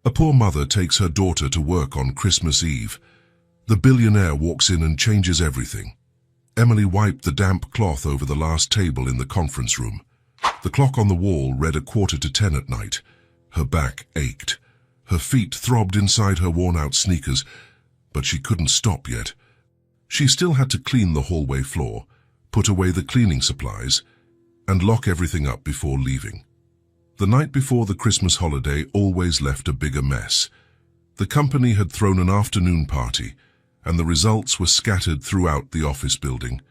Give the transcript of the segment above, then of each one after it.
A poor mother takes her daughter to work on Christmas Eve. The billionaire walks in and changes everything. Emily wiped the damp cloth over the last table in the conference room. The clock on the wall read 9:15 at night. Her back ached. Her feet throbbed inside her worn-out sneakers, but she couldn't stop yet. She still had to clean the hallway floor, put away the cleaning supplies, and lock everything up before leaving. The night before the Christmas holiday always left a bigger mess. The company had thrown an afternoon party, and the results were scattered throughout the office building.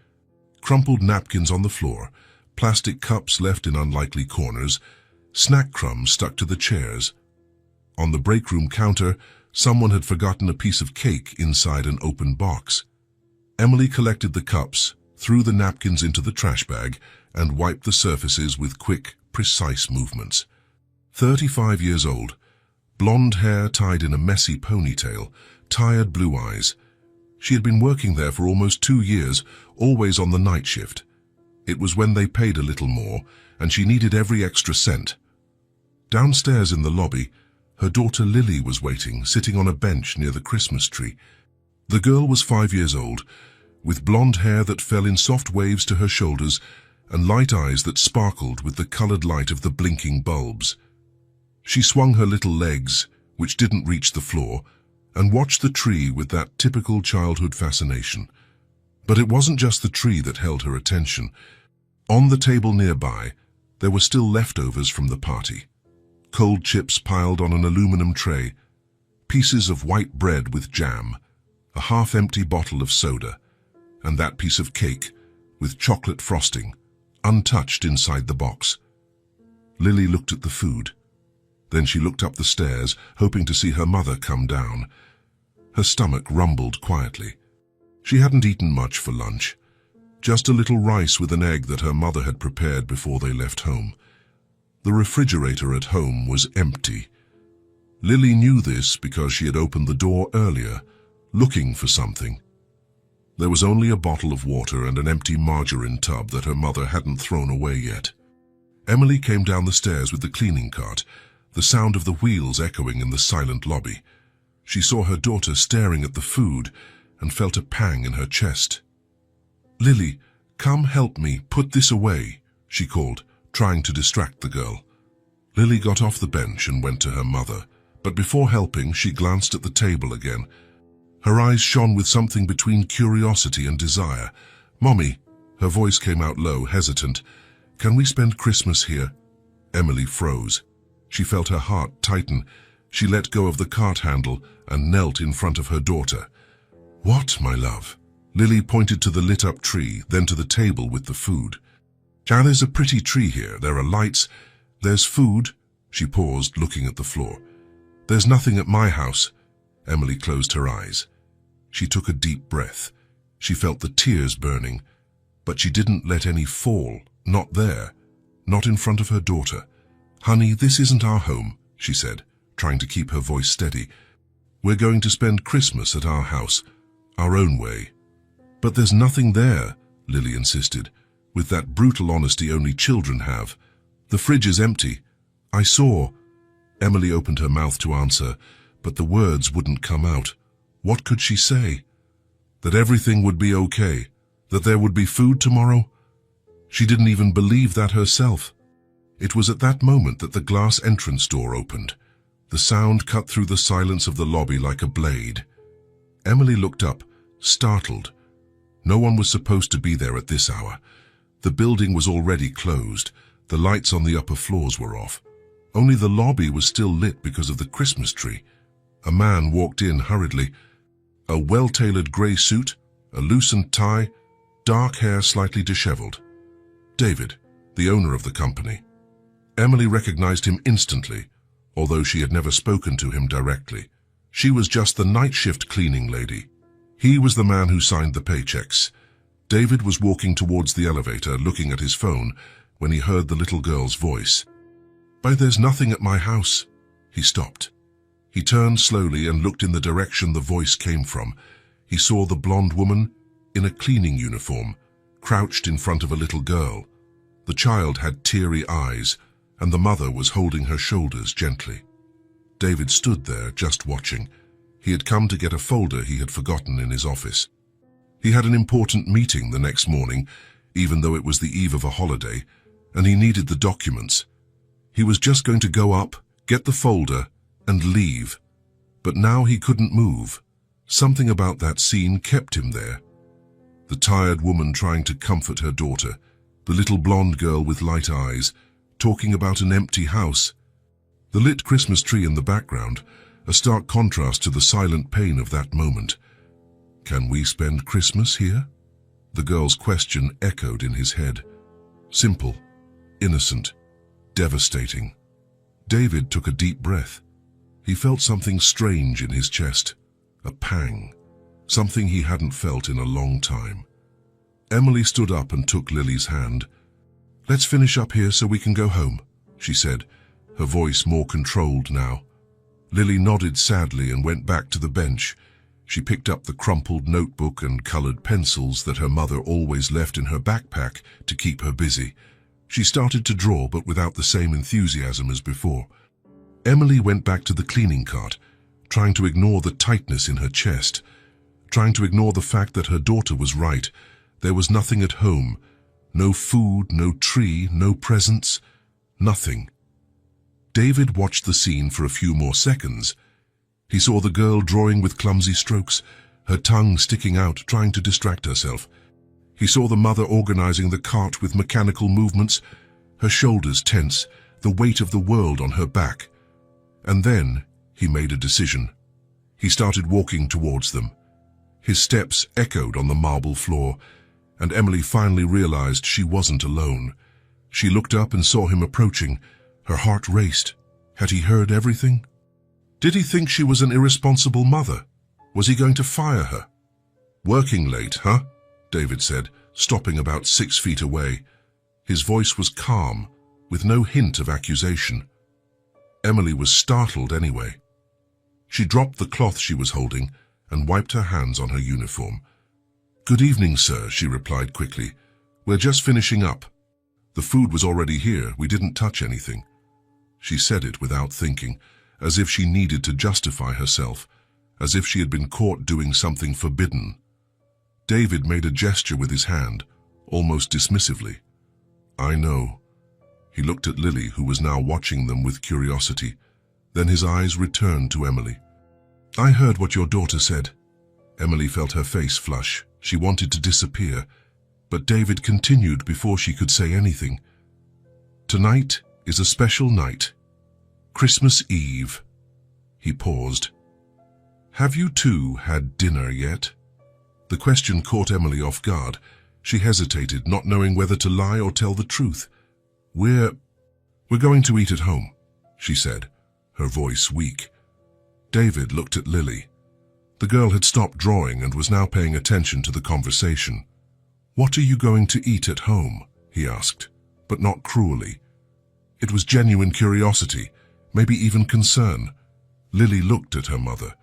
Crumpled napkins on the floor, plastic cups left in unlikely corners, snack crumbs stuck to the chairs. On the break room counter, someone had forgotten a piece of cake inside an open box. Emily collected the cups, threw the napkins into the trash bag, and wiped the surfaces with quick, precise movements. 35 years old, blonde hair tied in a messy ponytail, tired blue eyes. She had been working there for almost 2 years, always on the night shift. It was when they paid a little more, and she needed every extra cent. Downstairs in the lobby, her daughter Lily was waiting, sitting on a bench near the Christmas tree. The girl was 5 years old, with blonde hair that fell in soft waves to her shoulders and light eyes that sparkled with the colored light of the blinking bulbs. She swung her little legs, which didn't reach the floor, and watched the tree with that typical childhood fascination. But it wasn't just the tree that held her attention. On the table nearby, there were still leftovers from the party. Cold chips piled on an aluminum tray, pieces of white bread with jam, a half-empty bottle of soda, and that piece of cake with chocolate frosting, untouched inside the box. Lily looked at the food. Then she looked up the stairs, hoping to see her mother come down. Her stomach rumbled quietly. She hadn't eaten much for lunch, just a little rice with an egg that her mother had prepared before they left home. The refrigerator at home was empty. Lily knew this because she had opened the door earlier, looking for something. There was only a bottle of water and an empty margarine tub that her mother hadn't thrown away yet. Emily came down the stairs with the cleaning cart, the sound of the wheels echoing in the silent lobby. She saw her daughter staring at the food and felt a pang in her chest. "Lily, come help me, put this away," she called, trying to distract the girl. Lily got off the bench and went to her mother, but before helping, she glanced at the table again. Her eyes shone with something between curiosity and desire. "Mommy," her voice came out low, hesitant, "can we spend Christmas here?" Emily froze. She felt her heart tighten. She let go of the cart handle and knelt in front of her daughter. "What, my love?" Lily pointed to the lit-up tree, then to the table with the food. "Ah, there's a pretty tree here. There are lights. There's food." She paused, looking at the floor. "There's nothing at my house." Emily closed her eyes. She took a deep breath. She felt the tears burning, but she didn't let any fall. Not there. Not in front of her daughter. "Honey, this isn't our home," she said, trying to keep her voice steady. "We're going to spend Christmas at our house, our own way." "But there's nothing there," Lily insisted, with that brutal honesty only children have. "The fridge is empty. I saw." Emily opened her mouth to answer, but the words wouldn't come out. What could she say? That everything would be okay? That there would be food tomorrow? She didn't even believe that herself. It was at that moment that the glass entrance door opened. The sound cut through the silence of the lobby like a blade. Emily looked up, startled. No one was supposed to be there at this hour. The building was already closed. The lights on the upper floors were off. Only the lobby was still lit because of the Christmas tree. A man walked in hurriedly. A well-tailored grey suit, a loosened tie, dark hair slightly disheveled. David, the owner of the company. Emily recognized him instantly, although she had never spoken to him directly. She was just the night shift cleaning lady. He was the man who signed the paychecks. David was walking towards the elevator, looking at his phone, when he heard the little girl's voice. "But there's nothing at my house." He stopped. He turned slowly and looked in the direction the voice came from. He saw the blonde woman, in a cleaning uniform, crouched in front of a little girl. The child had teary eyes, and the mother was holding her shoulders gently. David stood there, just watching. He had come to get a folder he had forgotten in his office. He had an important meeting the next morning, even though it was the eve of a holiday, and he needed the documents. He was just going to go up, get the folder, and leave. But now he couldn't move. Something about that scene kept him there. The tired woman trying to comfort her daughter, the little blonde girl with light eyes, talking about an empty house. The lit Christmas tree in the background, a stark contrast to the silent pain of that moment. Can we spend Christmas here? The girl's question echoed in his head. Simple, innocent, devastating. David took a deep breath. He felt something strange in his chest, a pang, something he hadn't felt in a long time. Emily stood up and took Lily's hand. "Let's finish up here so we can go home," she said, her voice more controlled now. Lily nodded sadly and went back to the bench. She picked up the crumpled notebook and colored pencils that her mother always left in her backpack to keep her busy. She started to draw, but without the same enthusiasm as before. Emily went back to the cleaning cart, trying to ignore the tightness in her chest, trying to ignore the fact that her daughter was right. There was nothing at home. No food, no tree, no presents, nothing. David watched the scene for a few more seconds. He saw the girl drawing with clumsy strokes, her tongue sticking out, trying to distract herself. He saw the mother organizing the cart with mechanical movements, her shoulders tense, the weight of the world on her back. And then he made a decision. He started walking towards them. His steps echoed on the marble floor, and Emily finally realized she wasn't alone. She looked up and saw him approaching. Her heart raced. Had he heard everything? Did he think she was an irresponsible mother? Was he going to fire her? "Working late, huh?" David said, stopping about 6 feet away. His voice was calm, with no hint of accusation. Emily was startled anyway. She dropped the cloth she was holding and wiped her hands on her uniform. "Good evening, sir," she replied quickly. "We're just finishing up. The food was already here. We didn't touch anything." She said it without thinking, as if she needed to justify herself, as if she had been caught doing something forbidden. David made a gesture with his hand, almost dismissively. "I know." He looked at Lily, who was now watching them with curiosity. Then his eyes returned to Emily. "I heard what your daughter said." Emily felt her face flush. She wanted to disappear, but David continued before she could say anything. "Tonight is a special night. Christmas Eve." He paused. "Have you two had dinner yet?" The question caught Emily off guard. She hesitated, not knowing whether to lie or tell the truth. We're going to eat at home," she said, her voice weak. David looked at Lily. The girl had stopped drawing and was now paying attention to the conversation. "What are you going to eat at home?" he asked, but not cruelly. It was genuine curiosity, maybe even concern. Lily looked at her mother.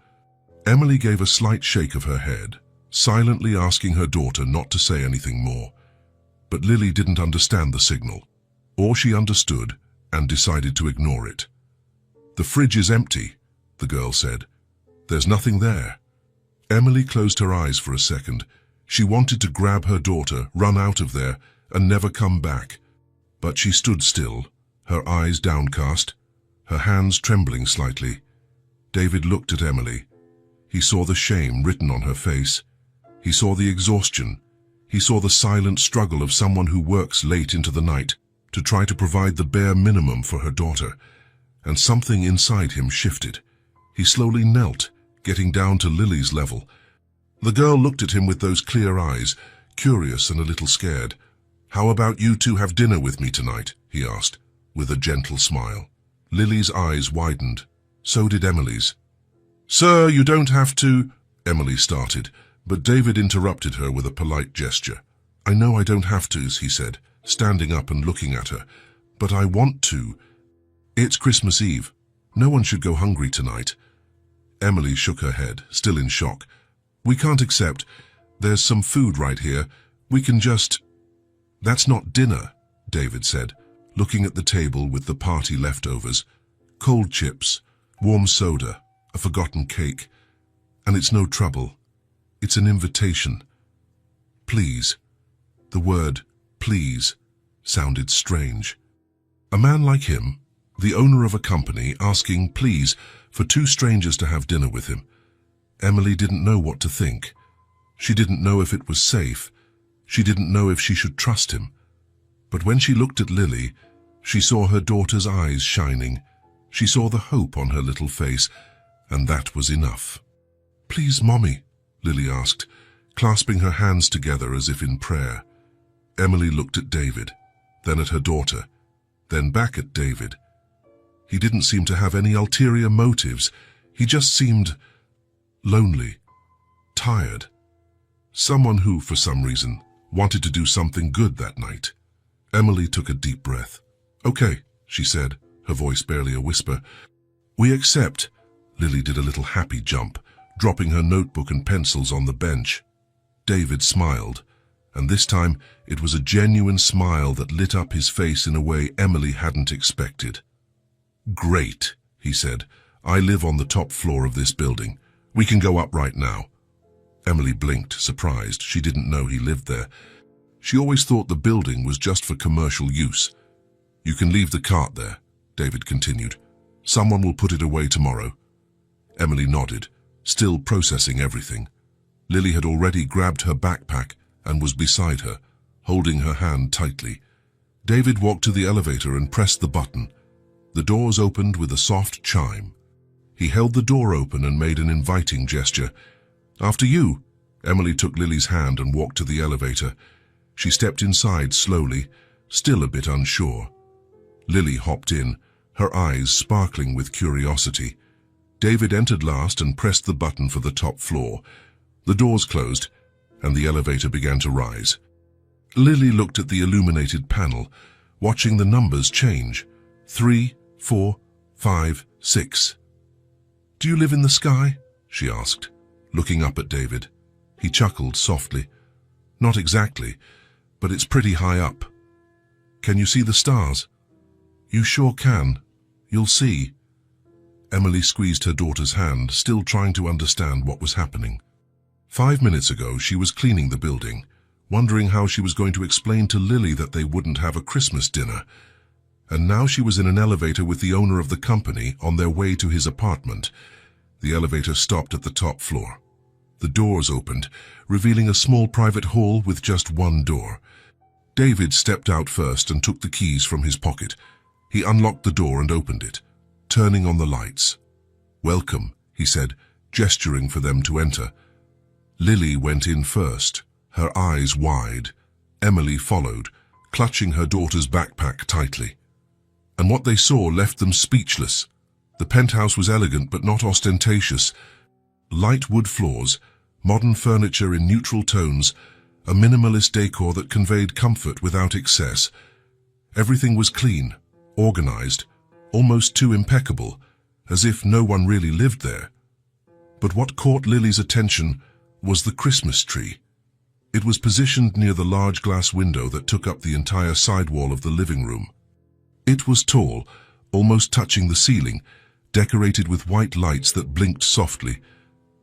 Emily gave a slight shake of her head, silently asking her daughter not to say anything more. But Lily didn't understand the signal, or she understood and decided to ignore it. "The fridge is empty," the girl said. "There's nothing there." Emily closed her eyes for a second. She wanted to grab her daughter, run out of there, and never come back. But she stood still, her eyes downcast, her hands trembling slightly. David looked at Emily. He saw the shame written on her face. He saw the exhaustion. He saw the silent struggle of someone who works late into the night to try to provide the bare minimum for her daughter. And something inside him shifted. He slowly knelt, getting down to Lily's level. The girl looked at him with those clear eyes, curious and a little scared. "How about you two have dinner with me tonight?" he asked, with a gentle smile. Lily's eyes widened. So did Emily's. "Sir, you don't have to," Emily started, but David interrupted her with a polite gesture. "I know I don't have to," he said, standing up and looking at her, "but I want to. It's Christmas Eve. No one should go hungry tonight." Emily shook her head, still in shock. "We can't accept. There's some food right here. We can just—" "That's not dinner," David said, looking at the table with the party leftovers. "Cold chips, Warm soda, a forgotten cake, and it's no trouble. It's an invitation. Please. The word please sounded strange. A man like him, the owner of a company, asking please for two strangers to have dinner with him. Emily didn't know what to think. She didn't know if it was safe. She didn't know if she should trust him. But when she looked at Lily, she saw her daughter's eyes shining. She saw the hope on her little face, and that was enough. "Please, Mommy," Lily asked, clasping her hands together as if in prayer. Emily looked at David, then at her daughter, then back at David. He didn't seem to have any ulterior motives. He just seemed lonely, tired. Someone who, for some reason, wanted to do something good that night. Emily took a deep breath. "Okay," she said, her voice barely a whisper. "We accept." Lily did a little happy jump, dropping her notebook and pencils on the bench. David smiled, and this time it was a genuine smile that lit up his face in a way Emily hadn't expected. "Great," he said. "I live on the top floor of this building. We can go up right now." Emily blinked, surprised. She didn't know he lived there. She always thought the building was just for commercial use. "You can leave the cart there," David continued. "Someone will put it away tomorrow." Emily nodded, still processing everything. Lily had already grabbed her backpack and was beside her, holding her hand tightly. David walked to the elevator and pressed the button. The doors opened with a soft chime. He held the door open and made an inviting gesture. "After you." Emily took Lily's hand and walked to the elevator. She stepped inside slowly, still a bit unsure. Lily hopped in, her eyes sparkling with curiosity. David entered last and pressed the button for the top floor. The doors closed, and the elevator began to rise. Lily looked at the illuminated panel, watching the numbers change. 3, 4, 5, 6. "Do you live in the sky?" she asked, looking up at David. He chuckled softly. "Not exactly, but it's pretty high up." "Can you see the stars?" "You sure can. You'll see." Emily squeezed her daughter's hand, still trying to understand what was happening. 5 minutes ago, she was cleaning the building, wondering how she was going to explain to Lily that they wouldn't have a Christmas dinner. And now she was in an elevator with the owner of the company on their way to his apartment. The elevator stopped at the top floor. The doors opened, revealing a small private hall with just one door. David stepped out first and took the keys from his pocket. He unlocked the door and opened it, turning on the lights. "Welcome," he said, gesturing for them to enter. Lily went in first, her eyes wide. Emily followed, clutching her daughter's backpack tightly. And what they saw left them speechless. The penthouse was elegant but not ostentatious. Light wood floors, modern furniture in neutral tones, a minimalist decor that conveyed comfort without excess. Everything was clean, organized, almost too impeccable, as if no one really lived there. But what caught Lily's attention was the Christmas tree. It was positioned near the large glass window that took up the entire sidewall of the living room. It was tall, almost touching the ceiling, decorated with white lights that blinked softly.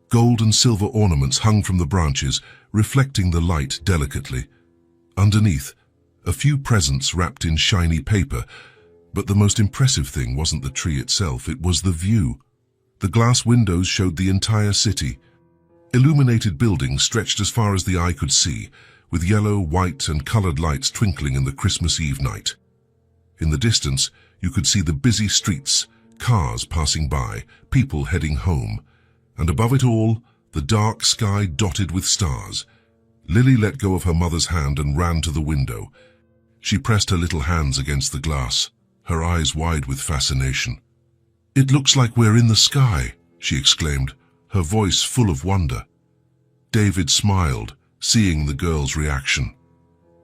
Gold and silver ornaments hung from the branches, reflecting the light delicately. Underneath, a few presents wrapped in shiny paper. But the most impressive thing wasn't the tree itself, it was the view. The glass windows showed the entire city. Illuminated buildings stretched as far as the eye could see, with yellow, white, and colored lights twinkling in the Christmas Eve night. In the distance, you could see the busy streets, cars passing by, people heading home. And above it all, the dark sky dotted with stars. Lily let go of her mother's hand and ran to the window. She pressed her little hands against the glass, her eyes wide with fascination. "It looks like we're in the sky," she exclaimed, her voice full of wonder. David smiled, seeing the girl's reaction.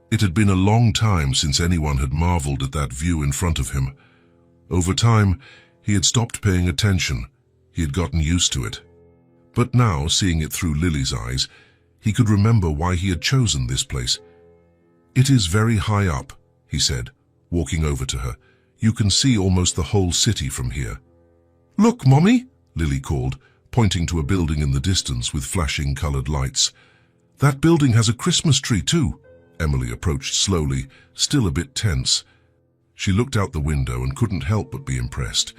It had been a long time since anyone had marveled at that view in front of him. Over time, he had stopped paying attention. He had gotten used to it. But now, seeing it through Lily's eyes, he could remember why he had chosen this place. "It is very high up," he said, walking over to her. "You can see almost the whole city from here." "Look, Mommy," Lily called, pointing to a building in the distance with flashing colored lights. "That building has a Christmas tree too." Emily approached slowly, still a bit tense. She looked out the window and couldn't help but be impressed.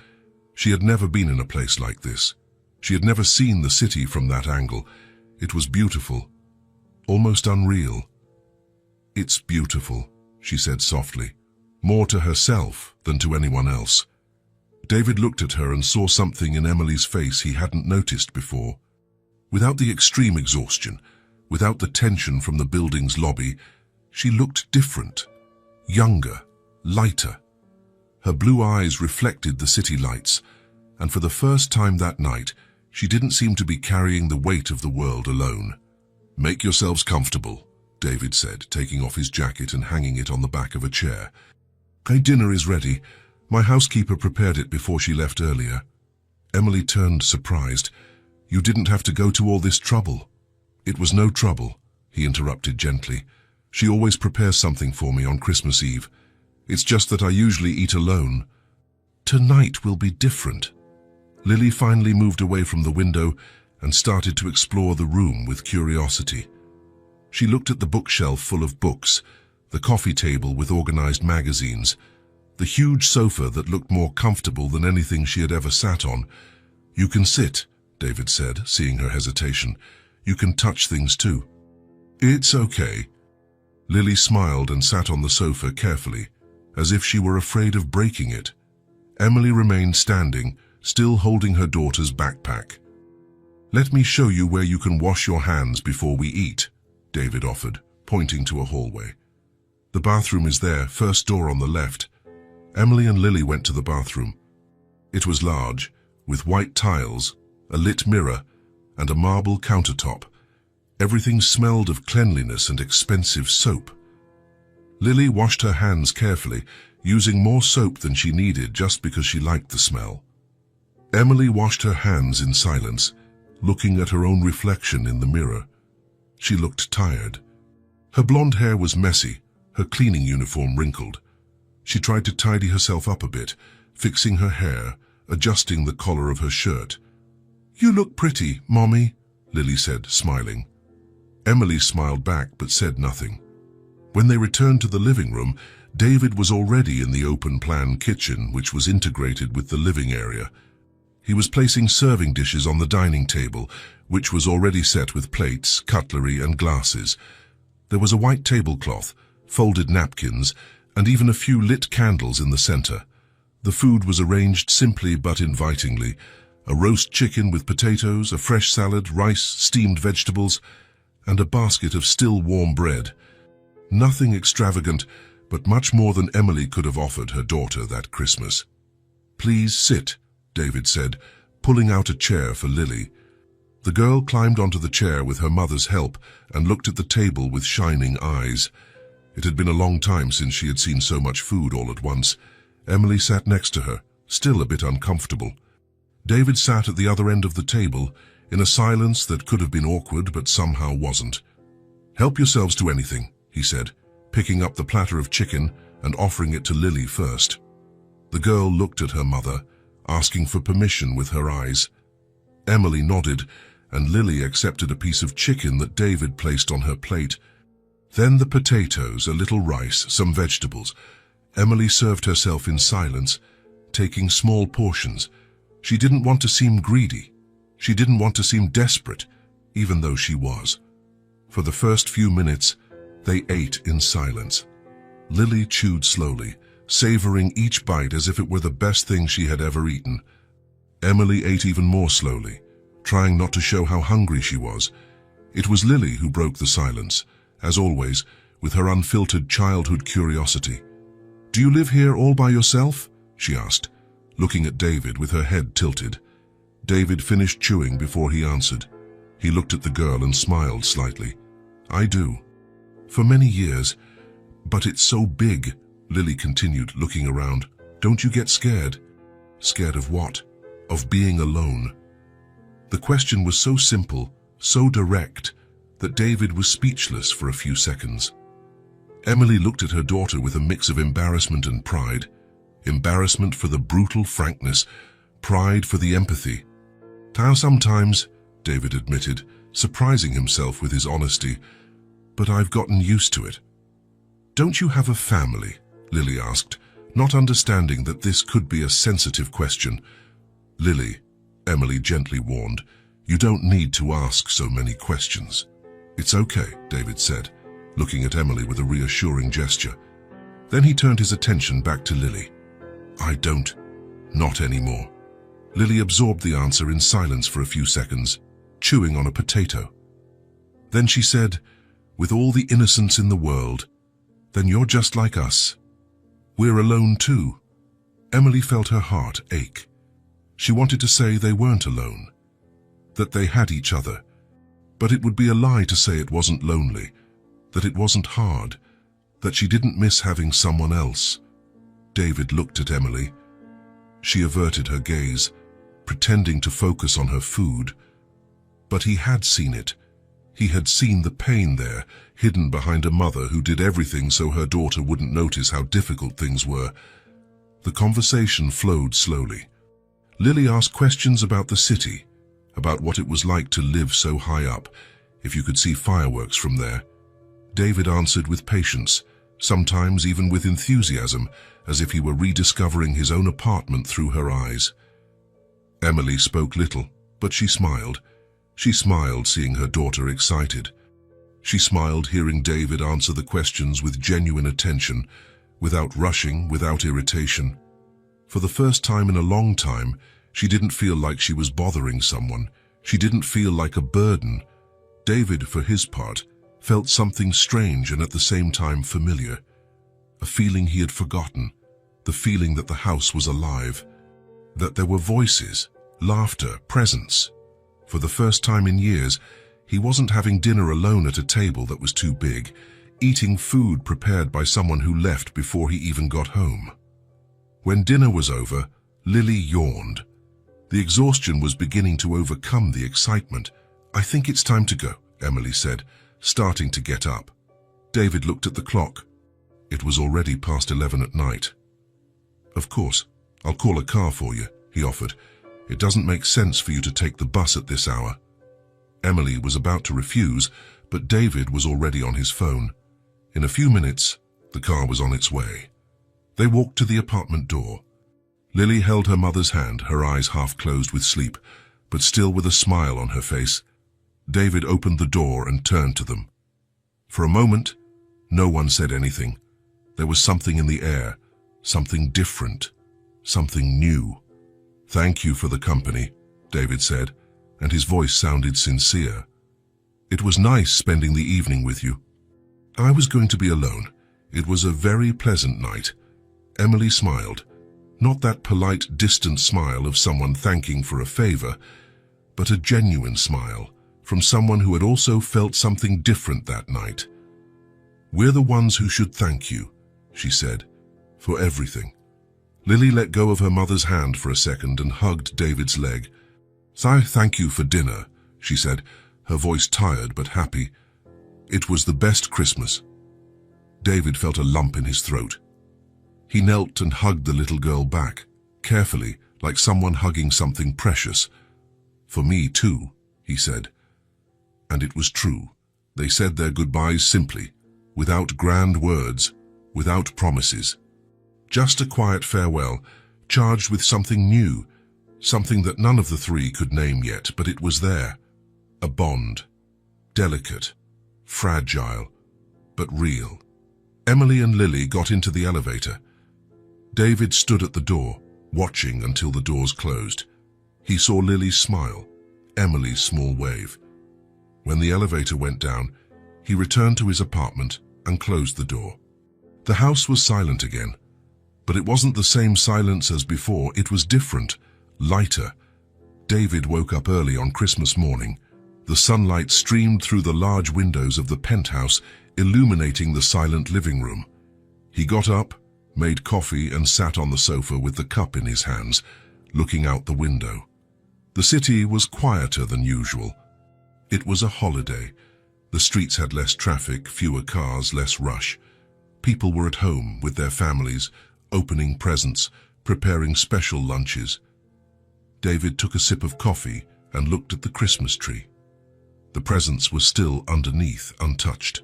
She had never been in a place like this. She had never seen the city from that angle. It was beautiful, almost unreal. "It's beautiful," she said softly, more to herself than to anyone else. David looked at her and saw something in Emily's face he hadn't noticed before. Without the extreme exhaustion, without the tension from the building's lobby, she looked different, younger, lighter. Her blue eyes reflected the city lights, and for the first time that night, she didn't seem to be carrying the weight of the world alone. "Make yourselves comfortable," David said, taking off his jacket and hanging it on the back of a chair. "Hey, dinner is ready. My housekeeper prepared it before she left earlier." Emily turned surprised. "You didn't have to go to all this trouble." "It was no trouble," he interrupted gently. "She always prepares something for me on Christmas Eve. It's just that I usually eat alone. Tonight will be different." Lily finally moved away from the window and started to explore the room with curiosity. She looked at the bookshelf full of books, the coffee table with organized magazines, the huge sofa that looked more comfortable than anything she had ever sat on. "You can sit," David said, seeing her hesitation. "You can touch things too." "It's okay." Lily smiled and sat on the sofa carefully, as if she were afraid of breaking it. Emily remained standing, still holding her daughter's backpack. "Let me show you where you can wash your hands before we eat," David offered, pointing to a hallway. "The bathroom is there, first door on the left." Emily and Lily went to the bathroom. It was large, with white tiles, a lit mirror, and a marble countertop. Everything smelled of cleanliness and expensive soap. Lily washed her hands carefully, using more soap than she needed just because she liked the smell. Emily washed her hands in silence, looking at her own reflection in the mirror. She looked tired. Her blonde hair was messy, her cleaning uniform wrinkled. She tried to tidy herself up a bit, fixing her hair, adjusting the collar of her shirt. "You look pretty, Mommy," Lily said, smiling. Emily smiled back but said nothing. When they returned to the living room, David was already in the open-plan kitchen, which was integrated with the living area. He was placing serving dishes on the dining table, which was already set with plates, cutlery, and glasses. There was a white tablecloth, folded napkins, and even a few lit candles in the center. The food was arranged simply but invitingly. A roast chicken with potatoes, a fresh salad, rice, steamed vegetables, and a basket of still warm bread. Nothing extravagant, but much more than Emily could have offered her daughter that Christmas. "Please sit," David said, pulling out a chair for Lily. The girl climbed onto the chair with her mother's help and looked at the table with shining eyes. It had been a long time since she had seen so much food all at once. Emily sat next to her, still a bit uncomfortable. David sat at the other end of the table, in a silence that could have been awkward but somehow wasn't. "Help yourselves to anything," he said, picking up the platter of chicken and offering it to Lily first. The girl looked at her mother, asking for permission with her eyes. Emily nodded, and Lily accepted a piece of chicken that David placed on her plate. Then the potatoes, a little rice, some vegetables. Emily served herself in silence, taking small portions. She didn't want to seem greedy. She didn't want to seem desperate, even though she was. For the first few minutes, they ate in silence. Lily chewed slowly, savoring each bite as if it were the best thing she had ever eaten. Emily ate even more slowly, trying not to show how hungry she was. It was Lily who broke the silence, as always, with her unfiltered childhood curiosity. "Do you live here all by yourself?" she asked, looking at David with her head tilted. David finished chewing before he answered. He looked at the girl and smiled slightly. "I do. For many years. But it's so big," Lily continued, looking around. "Don't you get scared?" "Scared of what?" "Of being alone." The question was so simple, so direct, that David was speechless for a few seconds. Emily looked at her daughter with a mix of embarrassment and pride. Embarrassment for the brutal frankness, pride for the empathy. How sometimes, David admitted, surprising himself with his honesty, but I've gotten used to it. Don't you have a family? Lily asked, not understanding that this could be a sensitive question. Lily, Emily gently warned, you don't need to ask so many questions. It's okay, David said, looking at Emily with a reassuring gesture. Then he turned his attention back to Lily. I don't. Not anymore. Lily absorbed the answer in silence for a few seconds, chewing on a potato. Then she said, with all the innocence in the world, then you're just like us. We're alone too. Emily felt her heart ache. She wanted to say they weren't alone, that they had each other, but it would be a lie to say it wasn't lonely, that it wasn't hard, that she didn't miss having someone else. David looked at Emily. She averted her gaze, pretending to focus on her food. But he had seen it. He had seen the pain there, hidden behind a mother who did everything so her daughter wouldn't notice how difficult things were. The conversation flowed slowly. Lily asked questions about the city, about what it was like to live so high up, if you could see fireworks from there. David answered with patience, sometimes even with enthusiasm, as if he were rediscovering his own apartment through her eyes. Emily spoke little, but she smiled. She smiled seeing her daughter excited. She smiled hearing David answer the questions with genuine attention, without rushing, without irritation. For the first time in a long time, she didn't feel like she was bothering someone. She didn't feel like a burden. David, for his part, felt something strange and at the same time familiar. A feeling he had forgotten, the feeling that the house was alive, that there were voices, laughter, presence. For the first time in years, he wasn't having dinner alone at a table that was too big, eating food prepared by someone who left before he even got home. When dinner was over, Lily yawned. The exhaustion was beginning to overcome the excitement. I think it's time to go, Emily said, starting to get up. David looked at the clock. It was already past 11 at night. Of course, I'll call a car for you, he offered. It doesn't make sense for you to take the bus at this hour. Emily was about to refuse, but David was already on his phone. In a few minutes, the car was on its way. They walked to the apartment door. Lily held her mother's hand, her eyes half closed with sleep, but still with a smile on her face. David opened the door and turned to them. For a moment, no one said anything. There was something in the air, something different, something new. Thank you for the company, David said, and his voice sounded sincere. It was nice spending the evening with you. I was going to be alone. It was a very pleasant night. Emily smiled, not that polite, distant smile of someone thanking for a favor, but a genuine smile from someone who had also felt something different that night. We're the ones who should thank you, she said, for everything. Lily let go of her mother's hand for a second and hugged David's leg. I thank you for dinner, she said, her voice tired but happy. It was the best Christmas. David felt a lump in his throat. He knelt and hugged the little girl back, carefully, like someone hugging something precious. For me too, he said. And it was true. They said their goodbyes simply, without grand words, without promises. Just a quiet farewell, charged with something new, something that none of the three could name yet, but it was there. A bond. Delicate, fragile, but real. Emily and Lily got into the elevator. David stood at the door, watching until the doors closed. He saw Lily's smile, Emily's small wave. When the elevator went down, he returned to his apartment and closed the door. The house was silent again, but it wasn't the same silence as before. It was different, lighter. David woke up early on Christmas morning. The sunlight streamed through the large windows of the penthouse, illuminating the silent living room. He got up, made coffee and sat on the sofa with the cup in his hands, looking out the window. The city was quieter than usual. It was a holiday. The streets had less traffic, fewer cars, less rush. People were at home with their families, opening presents, preparing special lunches. David took a sip of coffee and looked at the Christmas tree. The presents were still underneath, untouched.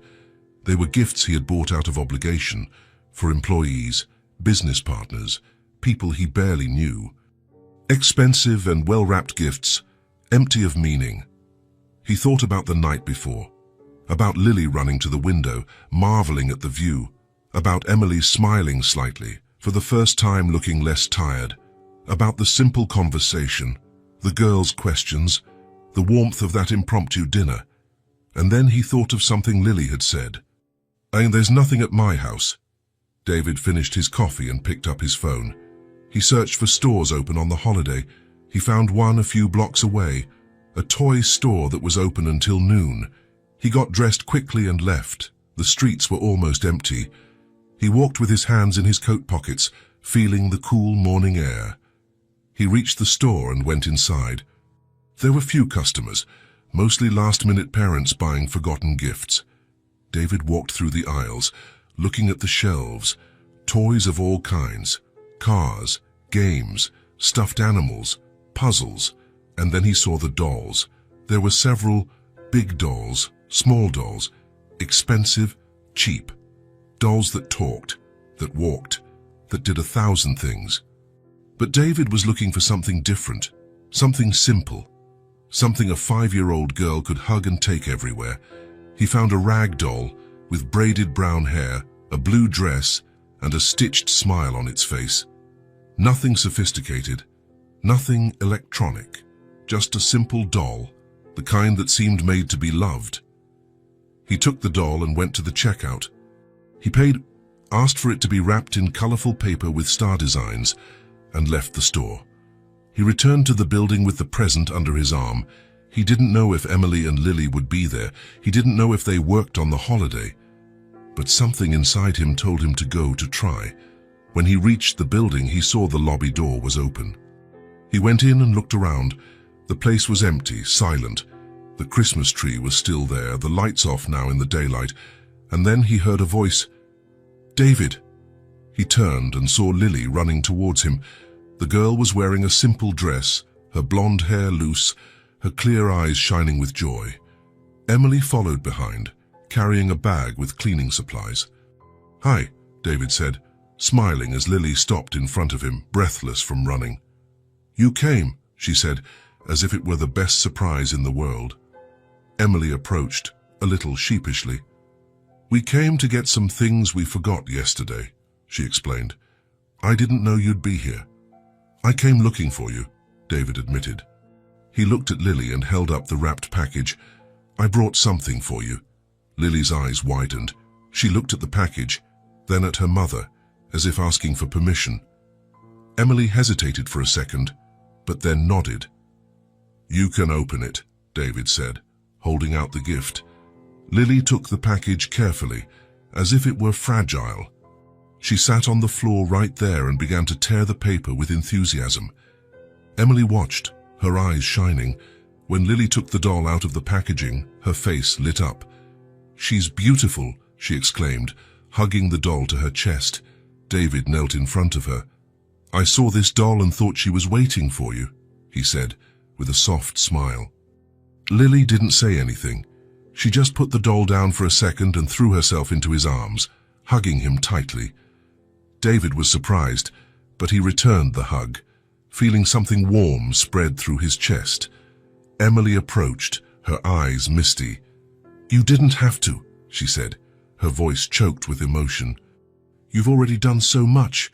They were gifts he had bought out of obligation, for employees, business partners, people he barely knew. Expensive and well-wrapped gifts, empty of meaning. He thought about the night before, about Lily running to the window, marveling at the view, about Emily smiling slightly, for the first time looking less tired, about the simple conversation, the girls' questions, the warmth of that impromptu dinner. And then he thought of something Lily had said. "There's nothing at my house." David finished his coffee and picked up his phone. He searched for stores open on the holiday. He found one a few blocks away, a toy store that was open until noon. He got dressed quickly and left. The streets were almost empty. He walked with his hands in his coat pockets, feeling the cool morning air. He reached the store and went inside. There were few customers, mostly last-minute parents buying forgotten gifts. David walked through the aisles, looking at the shelves, toys of all kinds, cars, games, stuffed animals, puzzles, and then he saw the dolls. There were several big dolls, small dolls, expensive, cheap, dolls that talked, that walked, that did 1,000 things. But David was looking for something different, something simple, something a 5-year-old girl could hug and take everywhere. He found a rag doll with braided brown hair, a blue dress, and a stitched smile on its face. Nothing sophisticated, nothing electronic, just a simple doll, the kind that seemed made to be loved. He took the doll and went to the checkout. He paid, asked for it to be wrapped in colorful paper with star designs, and left the store. He returned to the building with the present under his arm. He didn't know if Emily and Lily would be there. He didn't know if they worked on the holiday. But something inside him told him to go to try. When he reached the building, he saw the lobby door was open. He went in and looked around. The place was empty, silent. The Christmas tree was still there, the lights off now in the daylight. And then he heard a voice. "David." He turned and saw Lily running towards him. The girl was wearing a simple dress, her blonde hair loose, her clear eyes shining with joy. Emily followed behind, carrying a bag with cleaning supplies. "Hi," David said, smiling as Lily stopped in front of him, breathless from running. "You came," she said, as if it were the best surprise in the world. Emily approached, a little sheepishly. "We came to get some things we forgot yesterday," she explained. "I didn't know you'd be here." "I came looking for you," David admitted. He looked at Lily and held up the wrapped package. "I brought something for you." Lily's eyes widened. She looked at the package, then at her mother, as if asking for permission. Emily hesitated for a second, but then nodded. "You can open it," David said, holding out the gift. Lily took the package carefully, as if it were fragile. She sat on the floor right there and began to tear the paper with enthusiasm. Emily watched, her eyes shining. When Lily took the doll out of the packaging, her face lit up. "She's beautiful," she exclaimed, hugging the doll to her chest. David knelt in front of her. "I saw this doll and thought she was waiting for you," he said, with a soft smile. Lily didn't say anything. She just put the doll down for a second and threw herself into his arms, hugging him tightly. David was surprised, but he returned the hug, feeling something warm spread through his chest. Emily approached, her eyes misty. "You didn't have to," she said, her voice choked with emotion. "You've already done so much."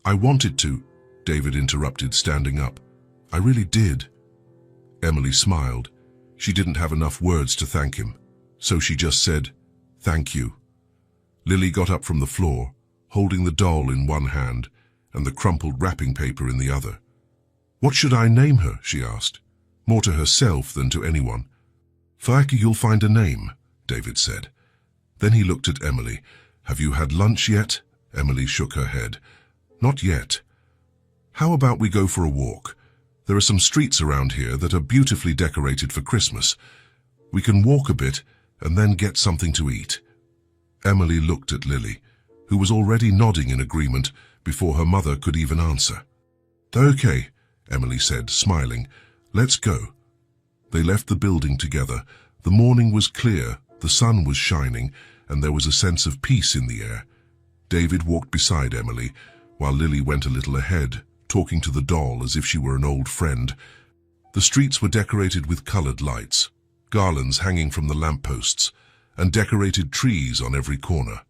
"I wanted to," David interrupted, standing up. "I really did." Emily smiled. She didn't have enough words to thank him, so she just said, "Thank you." Lily got up from the floor, holding the doll in one hand and the crumpled wrapping paper in the other. "What should I name her?" she asked, more to herself than to anyone. "Faki, you'll find a name," David said. Then he looked at Emily. "Have you had lunch yet?" Emily shook her head. "Not yet." "How about we go for a walk? There are some streets around here that are beautifully decorated for Christmas. We can walk a bit and then get something to eat." Emily looked at Lily, who was already nodding in agreement before her mother could even answer. "Okay," Emily said, smiling. "Let's go." They left the building together. The morning was clear, the sun was shining, and there was a sense of peace in the air. David walked beside Emily, while Lily went a little ahead, talking to the doll as if she were an old friend. The streets were decorated with colored lights, garlands hanging from the lampposts, and decorated trees on every corner.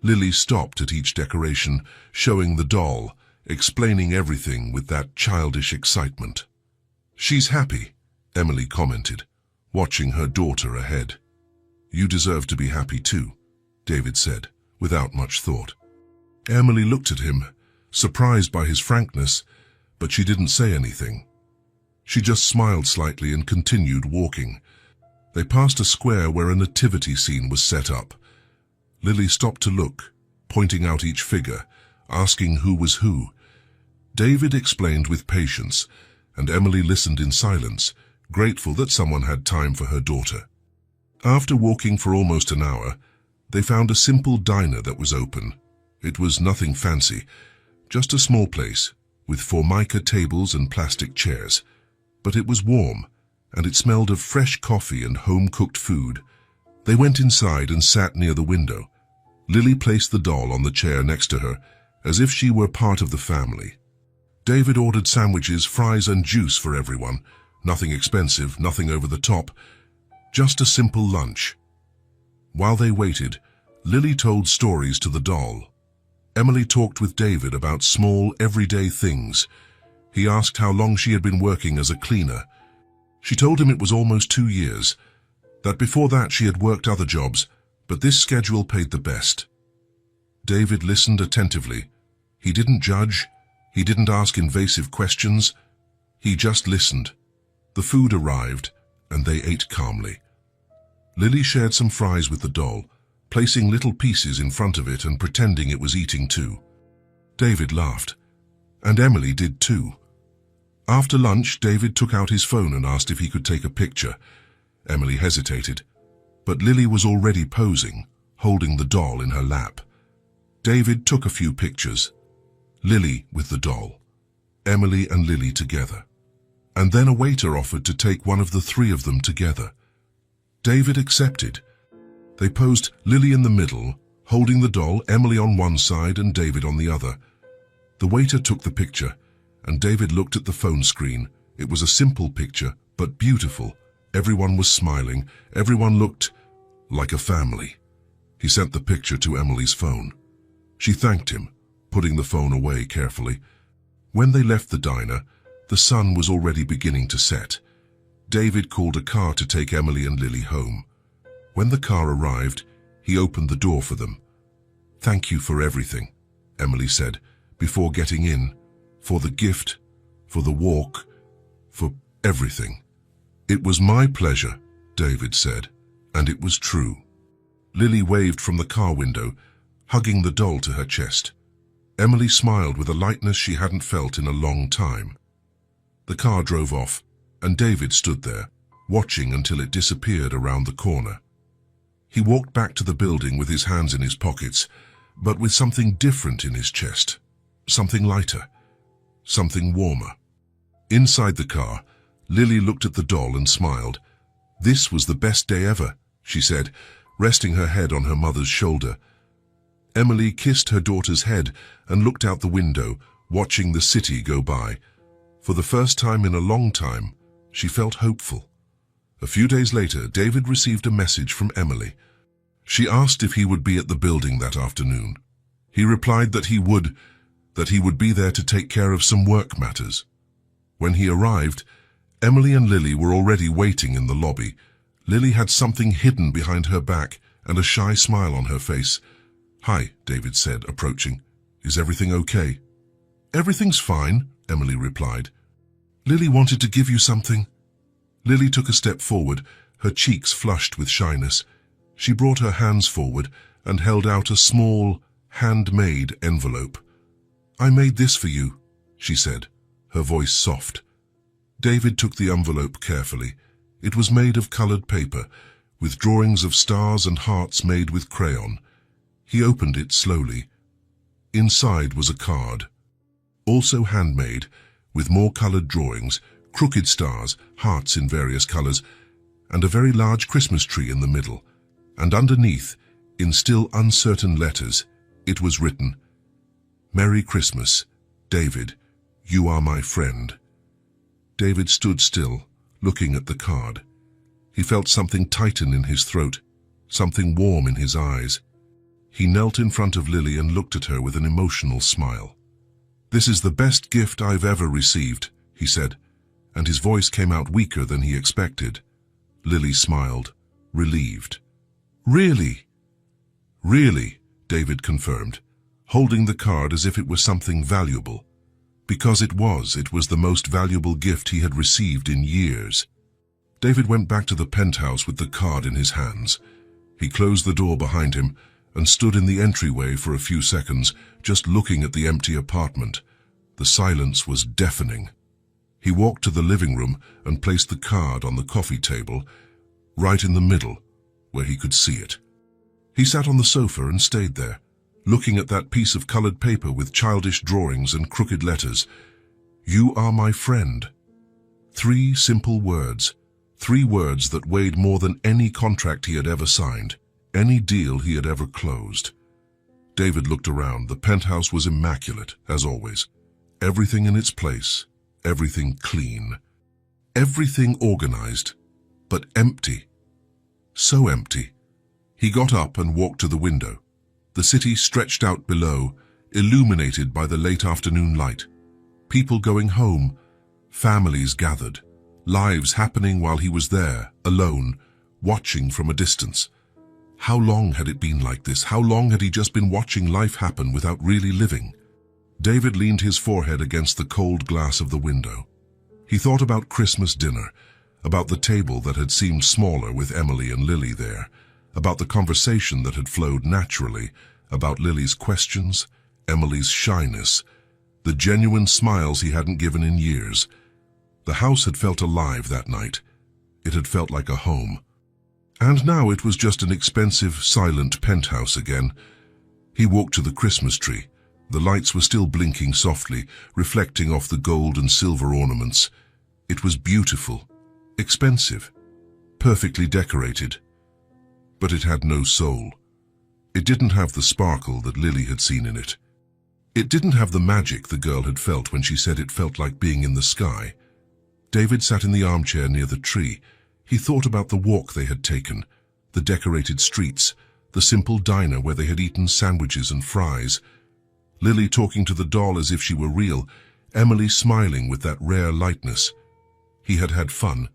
Lily stopped at each decoration, showing the doll, explaining everything with that childish excitement. "She's happy," Emily commented, watching her daughter ahead. "You deserve to be happy too," David said, without much thought. Emily looked at him, surprised by his frankness, but she didn't say anything. She just smiled slightly and continued walking. They passed a square where a nativity scene was set up. Lily stopped to look, pointing out each figure, asking who was who. David explained with patience, and Emily listened in silence, grateful that someone had time for her daughter. After walking for almost an hour, they found a simple diner that was open. It was nothing fancy, just a small place, with formica tables and plastic chairs. But it was warm, and it smelled of fresh coffee and home-cooked food. They went inside and sat near the window. Lily placed the doll on the chair next to her, as if she were part of the family. David ordered sandwiches, fries, and juice for everyone. Nothing expensive, nothing over the top, just a simple lunch. While they waited, Lily told stories to the doll. Emily talked with David about small, everyday things. He asked how long she had been working as a cleaner. She told him it was almost 2 years, that before that she had worked other jobs, but this schedule paid the best. David listened attentively. He didn't judge. He didn't ask invasive questions. He just listened. The food arrived, and they ate calmly. Lily shared some fries with the doll, placing little pieces in front of it and pretending it was eating too. David laughed, and Emily did too. After lunch, David took out his phone and asked if he could take a picture. Emily hesitated, but Lily was already posing, holding the doll in her lap. David took a few pictures. Lily with the doll, Emily and Lily together. And then a waiter offered to take one of the 3 of them together. David accepted. They posed, Lily in the middle, holding the doll, Emily on one side and David on the other. The waiter took the picture, and David looked at the phone screen. It was a simple picture, but beautiful. Everyone was smiling. Everyone looked like a family. He sent the picture to Emily's phone. She thanked him, putting the phone away carefully. When they left the diner, the sun was already beginning to set. David called a car to take Emily and Lily home. When the car arrived, he opened the door for them. "Thank you for everything," Emily said, before getting in. "For the gift, for the walk, for everything." "It was my pleasure," David said, and it was true. Lily waved from the car window, hugging the doll to her chest. Emily smiled with a lightness she hadn't felt in a long time. The car drove off, and David stood there, watching until it disappeared around the corner. He walked back to the building with his hands in his pockets, but with something different in his chest. Something lighter, something warmer. Inside the car, Lily looked at the doll and smiled. "This was the best day ever," she said, resting her head on her mother's shoulder. Emily kissed her daughter's head and looked out the window, watching the city go by. For the first time in a long time, she felt hopeful. A few days later, David received a message from Emily. She asked if he would be at the building that afternoon. He replied that he would be there to take care of some work matters. When he arrived, Emily and Lily were already waiting in the lobby. Lily had something hidden behind her back and a shy smile on her face. "Hi," David said, approaching. "Is everything okay?" "Everything's fine," Emily replied. "Lily wanted to give you something." Lily took a step forward, her cheeks flushed with shyness. She brought her hands forward and held out a small, handmade envelope. "I made this for you," she said, her voice soft. David took the envelope carefully. It was made of colored paper, with drawings of stars and hearts made with crayon. He opened it slowly. Inside was a card, also handmade, with more colored drawings, crooked stars, hearts in various colors, and a very large Christmas tree in the middle. And underneath, in still uncertain letters, it was written, "Merry Christmas, David, you are my friend." David stood still, looking at the card. He felt something tighten in his throat, something warm in his eyes. He knelt in front of Lily and looked at her with an emotional smile. "This is the best gift I've ever received," he said, and his voice came out weaker than he expected. Lily smiled, relieved. "Really?" "Really," David confirmed, holding the card as if it was something valuable. Because it was the most valuable gift he had received in years. David went back to the penthouse with the card in his hands. He closed the door behind him and stood in the entryway for a few seconds, just looking at the empty apartment. The silence was deafening. He walked to the living room and placed the card on the coffee table, right in the middle, where he could see it. He sat on the sofa and stayed there, looking at that piece of colored paper with childish drawings and crooked letters. "You are my friend." 3 simple words. 3 words that weighed more than any contract he had ever signed, any deal he had ever closed. David looked around. The penthouse was immaculate, as always. Everything in its place, everything clean. Everything organized, but empty. So empty. He got up and walked to the window. The city stretched out below, illuminated by the late afternoon light. People going home, families gathered, lives happening while he was there, alone, watching from a distance. How long had it been like this? How long had he just been watching life happen without really living? David leaned his forehead against the cold glass of the window. He thought about Christmas dinner, about the table that had seemed smaller with Emily and Lily there, about the conversation that had flowed naturally, about Lily's questions, Emily's shyness, the genuine smiles he hadn't given in years. The house had felt alive that night. It had felt like a home. And now it was just an expensive, silent penthouse again. He walked to the Christmas tree. The lights were still blinking softly, reflecting off the gold and silver ornaments. It was beautiful, expensive, perfectly decorated. But it had no soul. It didn't have the sparkle that Lily had seen in it. It didn't have the magic the girl had felt when she said it felt like being in the sky. David sat in the armchair near the tree. He thought about the walk they had taken, the decorated streets, the simple diner where they had eaten sandwiches and fries. Lily talking to the doll as if she were real, Emily smiling with that rare lightness. He had had fun.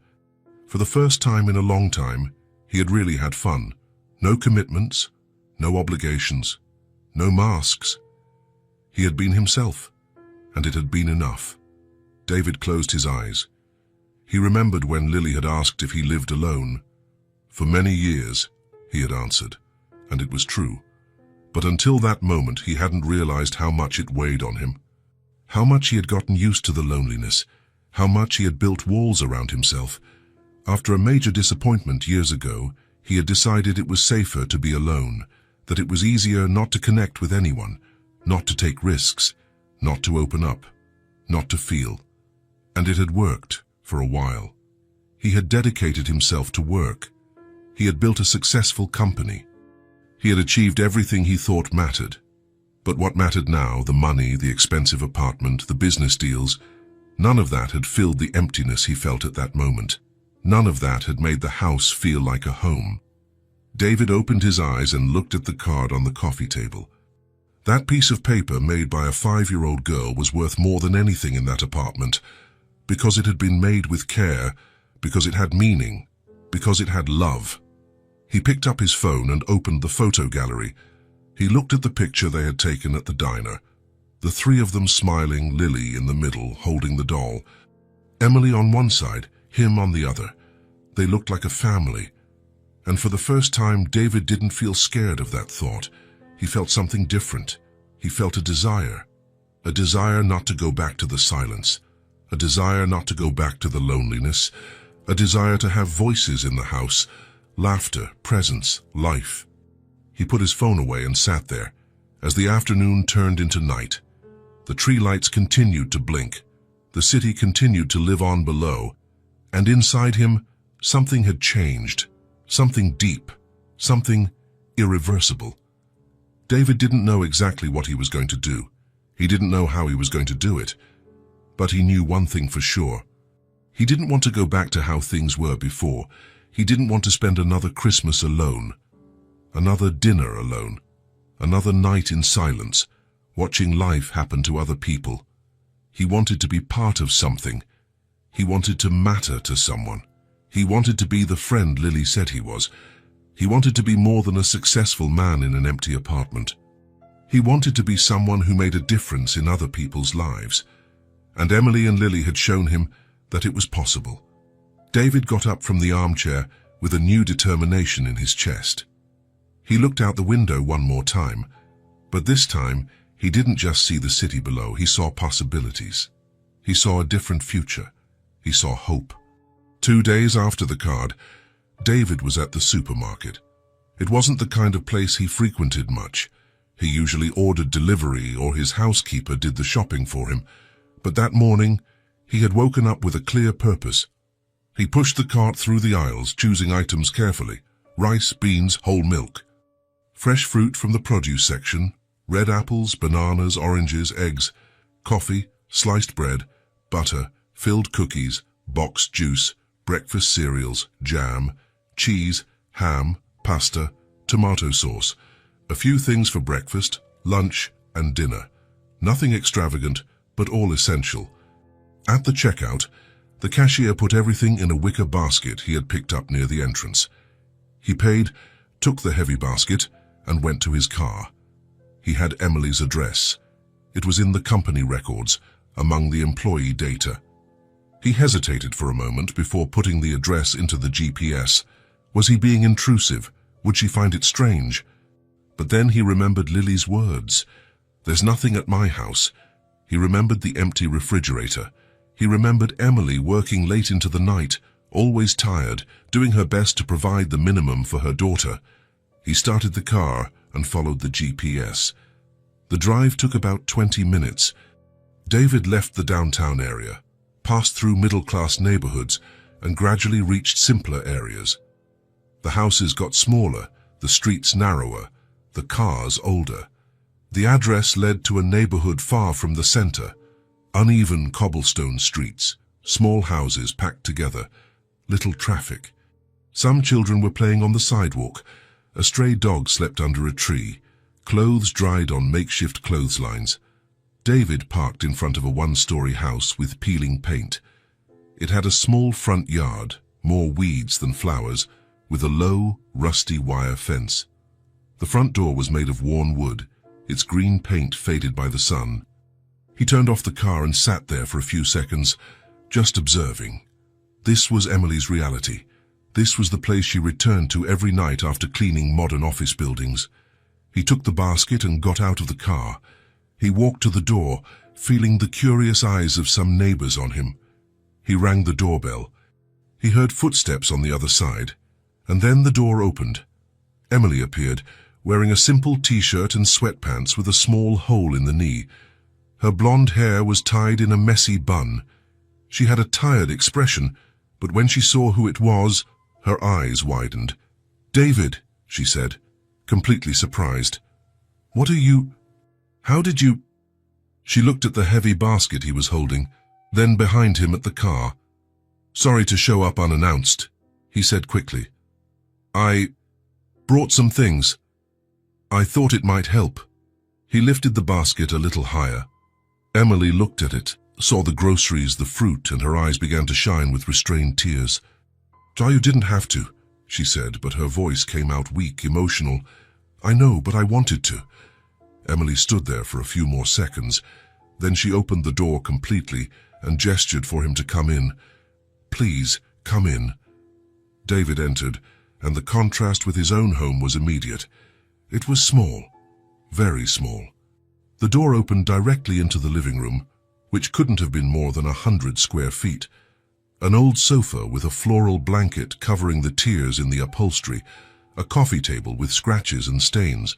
For the first time in a long time, he had really had fun. No commitments, no obligations, no masks. He had been himself, and it had been enough. David closed his eyes. He remembered when Lily had asked if he lived alone. For many years, he had answered, and it was true. But until that moment, he hadn't realized how much it weighed on him. How much he had gotten used to the loneliness, how much he had built walls around himself. After a major disappointment years ago, he had decided it was safer to be alone, that it was easier not to connect with anyone, not to take risks, not to open up, not to feel. And it had worked for a while. He had dedicated himself to work. He had built a successful company. He had achieved everything he thought mattered. But what mattered now, the money, the expensive apartment, the business deals, none of that had filled the emptiness he felt at that moment. None of that had made the house feel like a home. David opened his eyes and looked at the card on the coffee table. That piece of paper made by a 5-year-old girl was worth more than anything in that apartment, because it had been made with care, because it had meaning, because it had love. He picked up his phone and opened the photo gallery. He looked at the picture they had taken at the diner. The 3 of them smiling, Lily in the middle, holding the doll. Emily on one side, him on the other. They looked like a family. And for the first time, David didn't feel scared of that thought. He felt something different. He felt a desire not to go back to the silence, a desire not to go back to the loneliness, a desire to have voices in the house, laughter, presence, life. He put his phone away and sat there. As the afternoon turned into night, the tree lights continued to blink. The city continued to live on below, and inside him, something had changed. Something deep, something irreversible. David didn't know exactly what he was going to do. He didn't know how he was going to do it. But he knew one thing for sure. He didn't want to go back to how things were before. He didn't want to spend another Christmas alone, another dinner alone, another night in silence, watching life happen to other people. He wanted to be part of something. He wanted to matter to someone. He wanted to be the friend Lily said he was. He wanted to be more than a successful man in an empty apartment. He wanted to be someone who made a difference in other people's lives. And Emily and Lily had shown him that it was possible. David got up from the armchair with a new determination in his chest. He looked out the window one more time, but this time he didn't just see the city below, he saw possibilities. He saw a different future. He saw hope. 2 days after the card, David was at the supermarket. It wasn't the kind of place he frequented much. He usually ordered delivery or his housekeeper did the shopping for him. But that morning, he had woken up with a clear purpose. He pushed the cart through the aisles, choosing items carefully: rice, beans, whole milk. Fresh fruit from the produce section, red apples, bananas, oranges, eggs, coffee, sliced bread, butter, filled cookies, boxed juice, breakfast cereals, jam, cheese, ham, pasta, tomato sauce, a few things for breakfast, lunch, and dinner. Nothing extravagant, but all essential. At the checkout, the cashier put everything in a wicker basket he had picked up near the entrance. He paid, took the heavy basket, and went to his car. He had Emily's address. It was in the company records, among the employee data. He hesitated for a moment before putting the address into the GPS. Was he being intrusive? Would she find it strange? But then he remembered Lily's words. "There's nothing at my house." He remembered the empty refrigerator. He remembered Emily working late into the night, always tired, doing her best to provide the minimum for her daughter. He started the car and followed the GPS. The drive took about 20 minutes. David left the downtown area, passed through middle-class neighborhoods, and gradually reached simpler areas. The houses got smaller, the streets narrower, the cars older. The address led to a neighborhood far from the center. Uneven cobblestone streets, small houses packed together, little traffic. Some children were playing on the sidewalk. A stray dog slept under a tree, clothes dried on makeshift clotheslines. David parked in front of a one-story house with peeling paint. It had a small front yard, more weeds than flowers, with a low, rusty wire fence. The front door was made of worn wood, its green paint faded by the sun. He turned off the car and sat there for a few seconds, just observing. This was Emily's reality. This was the place she returned to every night after cleaning modern office buildings. He took the basket and got out of the car. He walked to the door, feeling the curious eyes of some neighbors on him. He rang the doorbell. He heard footsteps on the other side, and then the door opened. Emily appeared, wearing a simple t-shirt and sweatpants with a small hole in the knee. Her blonde hair was tied in a messy bun. She had a tired expression, but when she saw who it was, her eyes widened. "David," she said, completely surprised. "What are you... How did you..." She looked at the heavy basket he was holding, then behind him at the car. "Sorry to show up unannounced," he said quickly. "I brought some things. I thought it might help." He lifted the basket a little higher. Emily looked at it, saw the groceries, the fruit, and her eyes began to shine with restrained tears. "You didn't have to," she said, but her voice came out weak, emotional. "I know, but I wanted to." Emily stood there for a few more seconds. Then she opened the door completely and gestured for him to come in. "Please, come in." David entered, and the contrast with his own home was immediate. It was small, very small. The door opened directly into the living room, which couldn't have been more than 100 square feet. An old sofa with a floral blanket covering the tears in the upholstery, a coffee table with scratches and stains,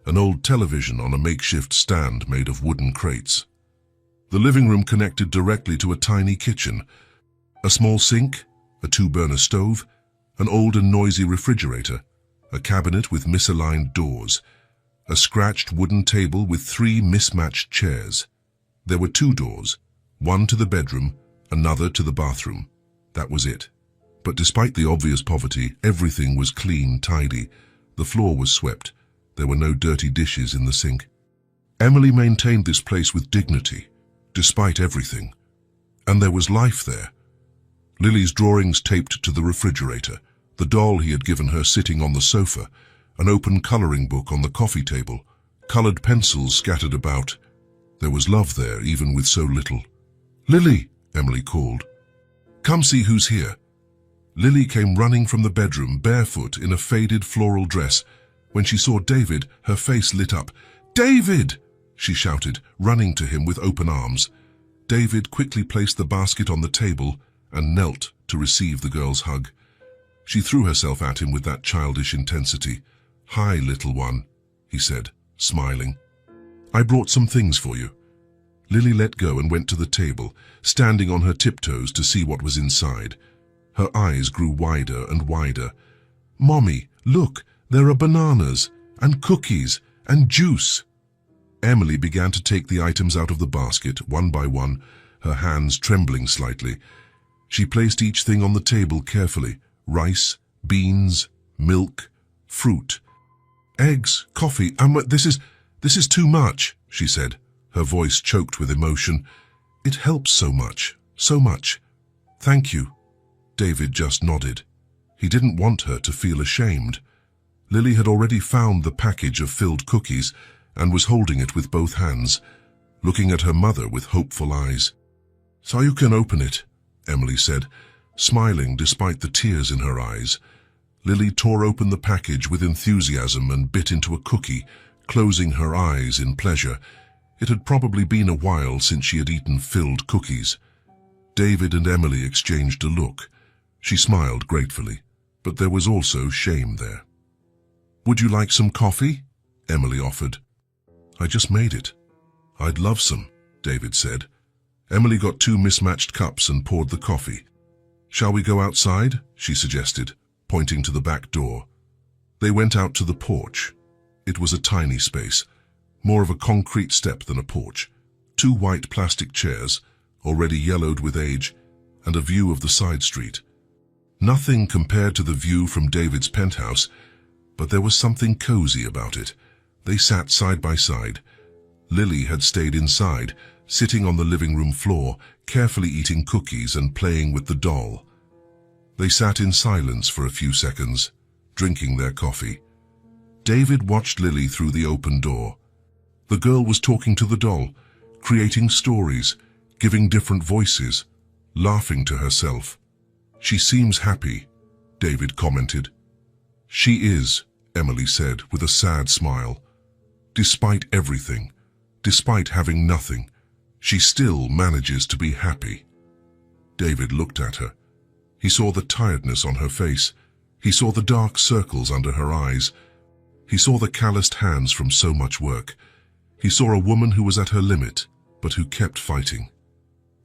an old television on a makeshift stand made of wooden crates. The living room connected directly to a tiny kitchen. A small sink, a two-burner stove, an old and noisy refrigerator, a cabinet with misaligned doors, a scratched wooden table with 3 mismatched chairs. There were 2 doors, one to the bedroom, another to the bathroom. That was it. But despite the obvious poverty, everything was clean, tidy. The floor was swept. There were no dirty dishes in the sink. Emily maintained this place with dignity, despite everything. And there was life there. Lily's drawings taped to the refrigerator, the doll he had given her sitting on the sofa, an open coloring book on the coffee table, colored pencils scattered about. There was love there, even with so little. "Lily," Emily called. "Come see who's here." Lily came running from the bedroom, barefoot in a faded floral dress. When she saw David, her face lit up. "David!" she shouted, running to him with open arms. David quickly placed the basket on the table and knelt to receive the girl's hug. She threw herself at him with that childish intensity. "Hi, little one," he said, smiling. "I brought some things for you." Lily let go and went to the table, standing on her tiptoes to see what was inside. Her eyes grew wider and wider. "Mommy, look, there are bananas, and cookies, and juice." Emily began to take the items out of the basket, one by one, her hands trembling slightly. She placed each thing on the table carefully. Rice, beans, milk, fruit. "Eggs, coffee, this is too much," she said, her voice choked with emotion. "It helps so much, so much. Thank you." David just nodded. He didn't want her to feel ashamed. Lily had already found the package of filled cookies and was holding it with both hands, looking at her mother with hopeful eyes. "So you can open it," Emily said, smiling despite the tears in her eyes. Lily tore open the package with enthusiasm and bit into a cookie, closing her eyes in pleasure. It had probably been a while since she had eaten filled cookies. David and Emily exchanged a look. She smiled gratefully, but there was also shame there. "Would you like some coffee?" Emily offered. "I just made it." "I'd love some," David said. Emily got 2 mismatched cups and poured the coffee. "Shall we go outside?" she suggested, pointing to the back door. They went out to the porch. It was a tiny space, more of a concrete step than a porch. 2 white plastic chairs, already yellowed with age, and a view of the side street. Nothing compared to the view from David's penthouse, but there was something cozy about it. They sat side by side. Lily had stayed inside, sitting on the living room floor, carefully eating cookies and playing with the doll. They sat in silence for a few seconds, drinking their coffee. David watched Lily through the open door. The girl was talking to the doll, creating stories, giving different voices, laughing to herself. "She seems happy," David commented. "She is," Emily said with a sad smile. "Despite everything, despite having nothing, she still manages to be happy." David looked at her. He saw the tiredness on her face. He saw the dark circles under her eyes. He saw the calloused hands from so much work. He saw a woman who was at her limit, but who kept fighting.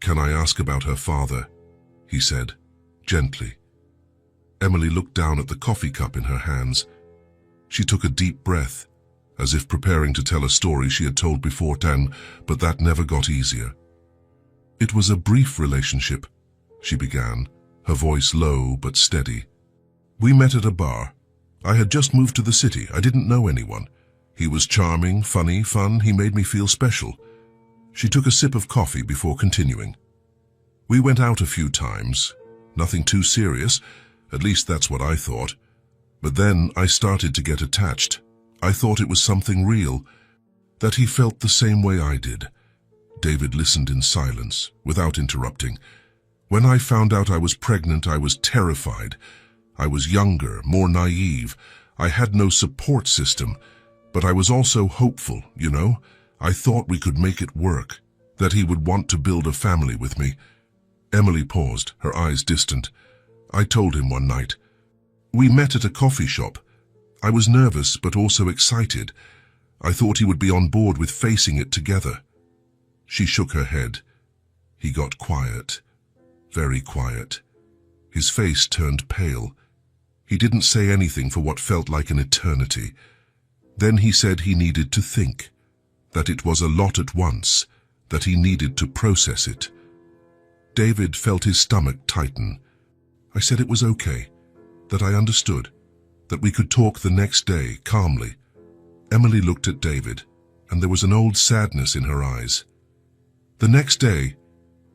"Can I ask about her father?" he said, gently. Emily looked down at the coffee cup in her hands. She took a deep breath, as if preparing to tell a story she had told before, but that never got easier. "It was a brief relationship," she began, her voice low but steady. "We met at a bar. I had just moved to the city. I didn't know anyone. He was charming, funny, fun. He made me feel special." She took a sip of coffee before continuing. "We went out a few times. Nothing too serious. At least that's what I thought. But then I started to get attached. I thought it was something real, that he felt the same way I did." David listened in silence, without interrupting. "When I found out I was pregnant, I was terrified. I was younger, more naive. I had no support system, but I was also hopeful, you know. I thought we could make it work, that he would want to build a family with me." Emily paused, her eyes distant. "I told him one night. We met at a coffee shop. I was nervous, but also excited. I thought he would be on board with facing it together." She shook her head. He got quiet, very quiet. His face turned pale. He didn't say anything for what felt like an eternity. Then he said he needed to think, that it was a lot at once, that he needed to process it. David felt his stomach tighten. I said it was okay, that I understood, that we could talk the next day, calmly. Emily looked at David, and there was an old sadness in her eyes. The next day,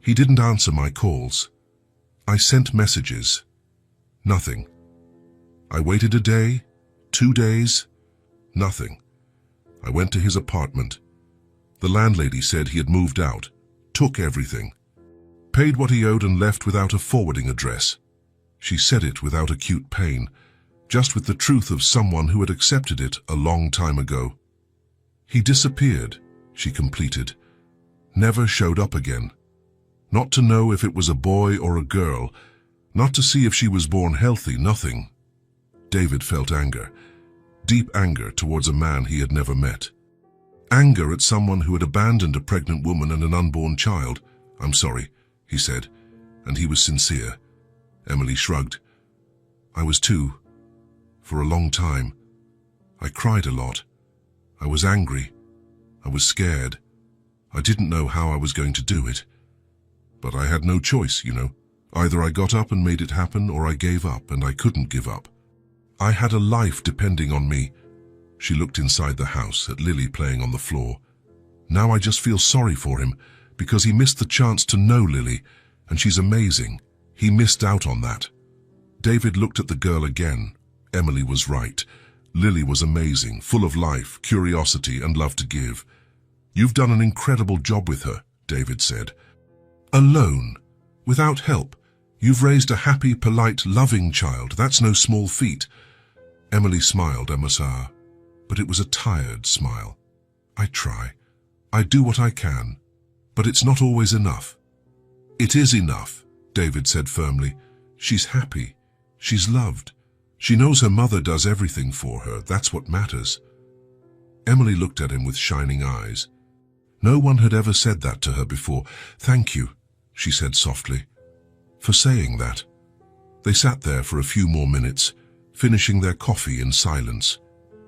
he didn't answer my calls. I sent messages. Nothing. I waited a day, 2 days, nothing. I went to his apartment. The landlady said he had moved out, took everything, paid what he owed and left without a forwarding address. She said it without acute pain, just with the truth of someone who had accepted it a long time ago. He disappeared, she completed, never showed up again. Not to know if it was a boy or a girl, not to see if she was born healthy, nothing. David felt anger, deep anger towards a man he had never met. Anger at someone who had abandoned a pregnant woman and an unborn child. I'm sorry, he said, and he was sincere. Emily shrugged. I was too. For a long time. I cried a lot. I was angry. I was scared. I didn't know how I was going to do it. But I had no choice, you know. Either I got up and made it happen, or I gave up, and I couldn't give up. I had a life depending on me. She looked inside the house at Lily playing on the floor. Now I just feel sorry for him, because he missed the chance to know Lily, and she's amazing. He missed out on that. David looked at the girl again. Emily was right. Lily was amazing, full of life, curiosity, and love to give. You've done an incredible job with her, David said. Alone, without help. You've raised a happy, polite, loving child. That's no small feat. Emily smiled, Emma, but it was a tired smile. I try. I do what I can, but it's not always enough. It is enough, David said firmly. She's happy. She's loved. She knows her mother does everything for her. That's what matters. Emily looked at him with shining eyes. No one had ever said that to her before. Thank you, she said softly, for saying that. They sat there for a few more minutes, finishing their coffee in silence.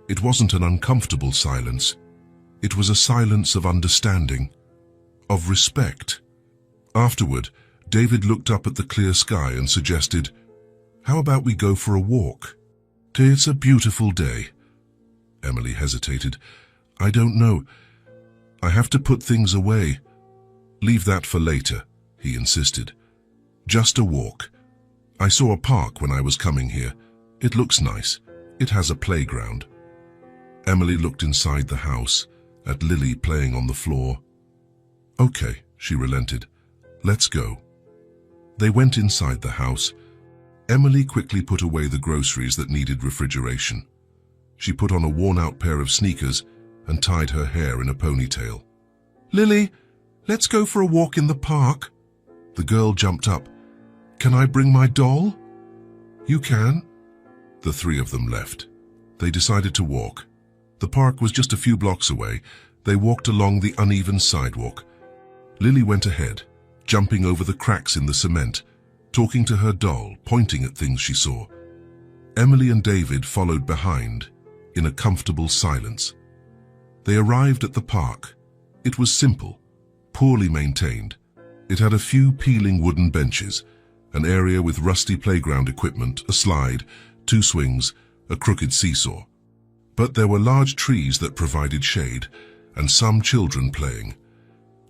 It wasn't an uncomfortable silence. It was a silence of understanding, of respect. Afterward, David looked up at the clear sky and suggested, how about we go for a walk? It's a beautiful day. Emily hesitated. I don't know. I have to put things away. Leave that for later, he insisted. Just a walk. I saw a park when I was coming here. It looks nice. It has a playground. Emily looked inside the house, at Lily playing on the floor. Okay, she relented. Let's go. They went inside the house. Emily quickly put away the groceries that needed refrigeration. She put on a worn-out pair of sneakers and tied her hair in a ponytail. Lily, let's go for a walk in the park. The girl jumped up. Can I bring my doll? You can. The three of them left. They decided to walk. The park was just a few blocks away. They walked along the uneven sidewalk. Lily went ahead, jumping over the cracks in the cement, talking to her doll, pointing at things she saw. Emily and David followed behind, in a comfortable silence. They arrived at the park. It was simple, poorly maintained. It had a few peeling wooden benches, an area with rusty playground equipment, a slide, 2 swings, a crooked seesaw. But there were large trees that provided shade, and some children playing.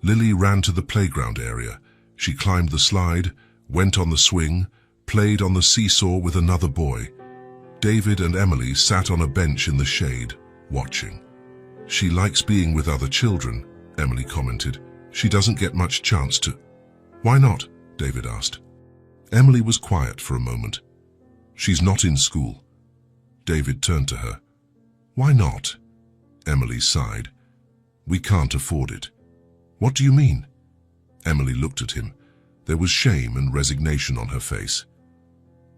Lily ran to the playground area. She climbed the slide, went on the swing, played on the seesaw with another boy. David and Emily sat on a bench in the shade, watching. She likes being with other children, Emily commented. She doesn't get much chance to. Why not? David asked. Emily was quiet for a moment. She's not in school. David turned to her. Why not? Emily sighed. We can't afford it. What do you mean? Emily looked at him. There was shame and resignation on her face.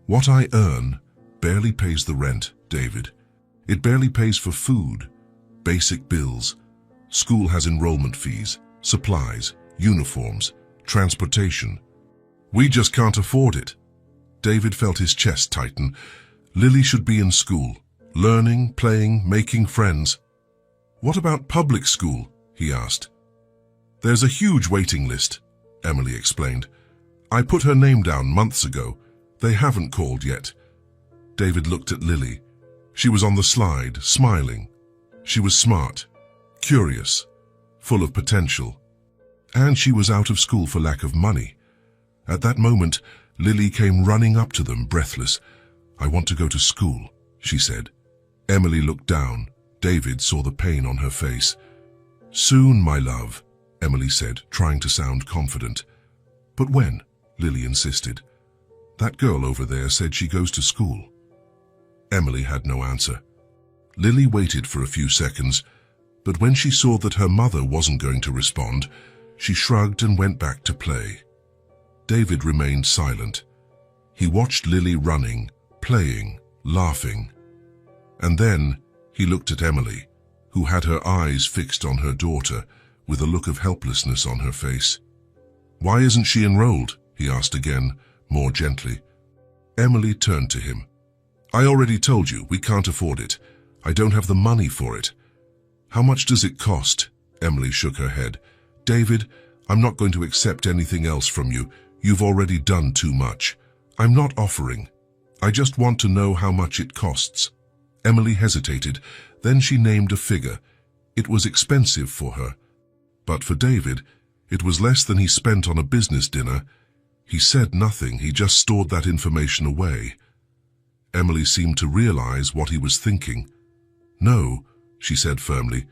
What I earn barely pays the rent, David. It barely pays for food, basic bills. School has enrollment fees, supplies, uniforms, transportation. We just can't afford it. David felt his chest tighten. Lily should be in school, learning, playing, making friends. What about public school? He asked. There's a huge waiting list, Emily explained. I put her name down months ago. They haven't called yet. David looked at Lily. She was on the slide, smiling. She was smart, curious, full of potential. And she was out of school for lack of money. At that moment, Lily came running up to them, breathless. I want to go to school, she said. Emily looked down. David saw the pain on her face. Soon, my love, Emily said, trying to sound confident. But when? Lily insisted. That girl over there said she goes to school. Emily had no answer. Lily waited for a few seconds, but when she saw that her mother wasn't going to respond, she shrugged and went back to play. David remained silent. He watched Lily running, playing, laughing. And then he looked at Emily, who had her eyes fixed on her daughter, with a look of helplessness on her face. Why isn't she enrolled? He asked again, more gently. Emily turned to him. I already told you, we can't afford it. I don't have the money for it. How much does it cost? Emily shook her head. David, I'm not going to accept anything else from you. You've already done too much. I'm not offering. I just want to know how much it costs. Emily hesitated. Then she named a figure. It was expensive for her. But for David, it was less than he spent on a business dinner. He said nothing. He just stored that information away. Emily seemed to realize what he was thinking. No, she said firmly.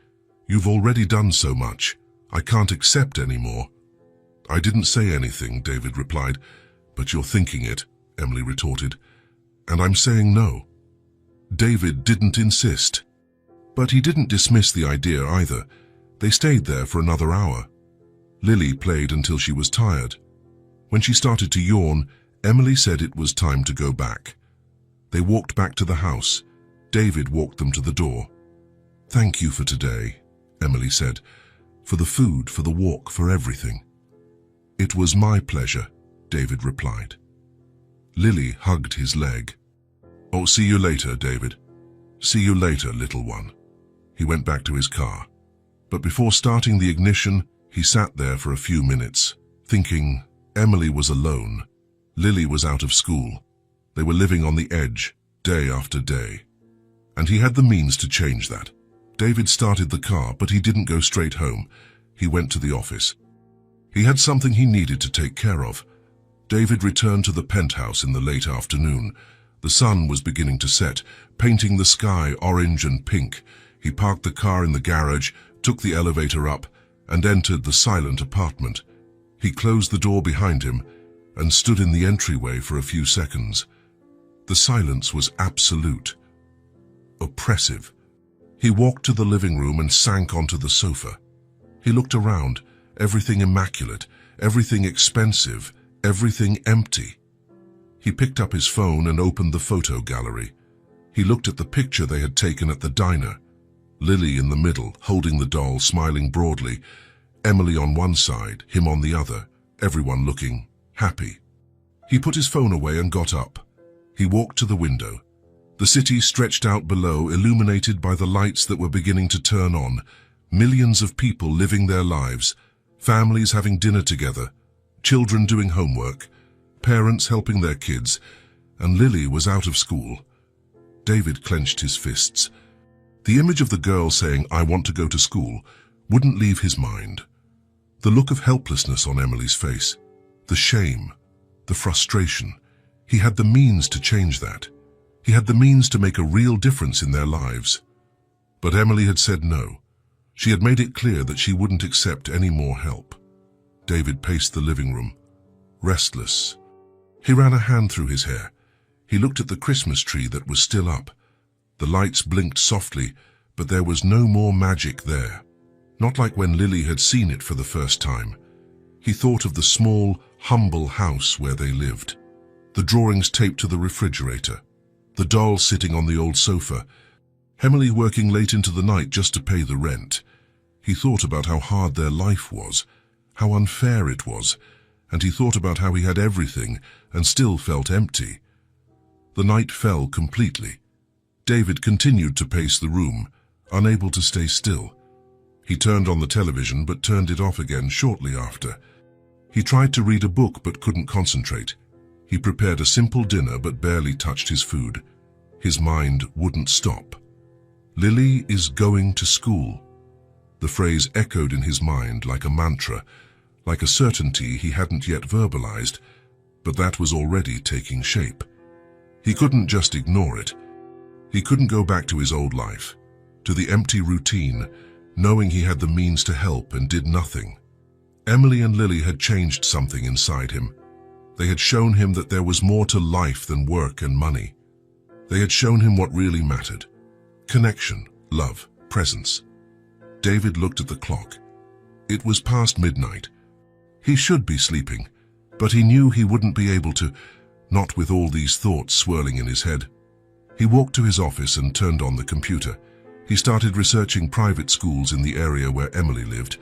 You've already done so much. I can't accept any more. I didn't say anything, David replied. But you're thinking it, Emily retorted. And I'm saying no. David didn't insist. But he didn't dismiss the idea either. They stayed there for another hour. Lily played until she was tired. When she started to yawn, Emily said it was time to go back. They walked back to the house. David walked them to the door. Thank you for today, Emily said. For the food, for the walk, for everything. It was my pleasure, David replied. Lily hugged his leg. Oh, see you later, David. See you later, little one. He went back to his car. But before starting the ignition, he sat there for a few minutes, thinking. Emily was alone. Lily was out of school. They were living on the edge, day after day. And he had the means to change that. David started the car, but he didn't go straight home. He went to the office. He had something he needed to take care of. David returned to the penthouse in the late afternoon. The sun was beginning to set, painting the sky orange and pink. He parked the car in the garage, took the elevator up, and entered the silent apartment. He closed the door behind him and stood in the entryway for a few seconds. The silence was absolute, oppressive. He walked to the living room and sank onto the sofa. He looked around, everything immaculate, everything expensive, everything empty. He picked up his phone and opened the photo gallery. He looked at the picture they had taken at the diner. Lily in the middle, holding the doll, smiling broadly. Emily on one side, him on the other, everyone looking happy. He put his phone away and got up. He walked to the window. The city stretched out below, illuminated by the lights that were beginning to turn on. Millions of people living their lives, families having dinner together, children doing homework, parents helping their kids, and Lily was out of school. David clenched his fists. The image of the girl saying, I want to go to school, wouldn't leave his mind. The look of helplessness on Emily's face, the shame, the frustration. He had the means to change that. He had the means to make a real difference in their lives. But Emily had said no. She had made it clear that she wouldn't accept any more help. David paced the living room, restless. He ran a hand through his hair. He looked at the Christmas tree that was still up. The lights blinked softly, but there was no more magic there. Not like when Lily had seen it for the first time. He thought of the small, humble house where they lived. The drawings taped to the refrigerator. The doll sitting on the old sofa. Emily working late into the night just to pay the rent. He thought about how hard their life was, how unfair it was, and he thought about how he had everything and still felt empty. The night fell completely. David continued to pace the room, unable to stay still. He turned on the television but turned it off again shortly after. He tried to read a book but couldn't concentrate. He prepared a simple dinner but barely touched his food. His mind wouldn't stop. Lily is going to school. The phrase echoed in his mind like a mantra, like a certainty he hadn't yet verbalized, but that was already taking shape. He couldn't just ignore it. He couldn't go back to his old life, to the empty routine, knowing he had the means to help and did nothing. Emily and Lily had changed something inside him. They had shown him that there was more to life than work and money. They had shown him what really mattered: connection, love, presence. David looked at the clock. It was past midnight. He should be sleeping, but he knew he wouldn't be able to, not with all these thoughts swirling in his head. He walked to his office and turned on the computer. He started researching private schools in the area where Emily lived.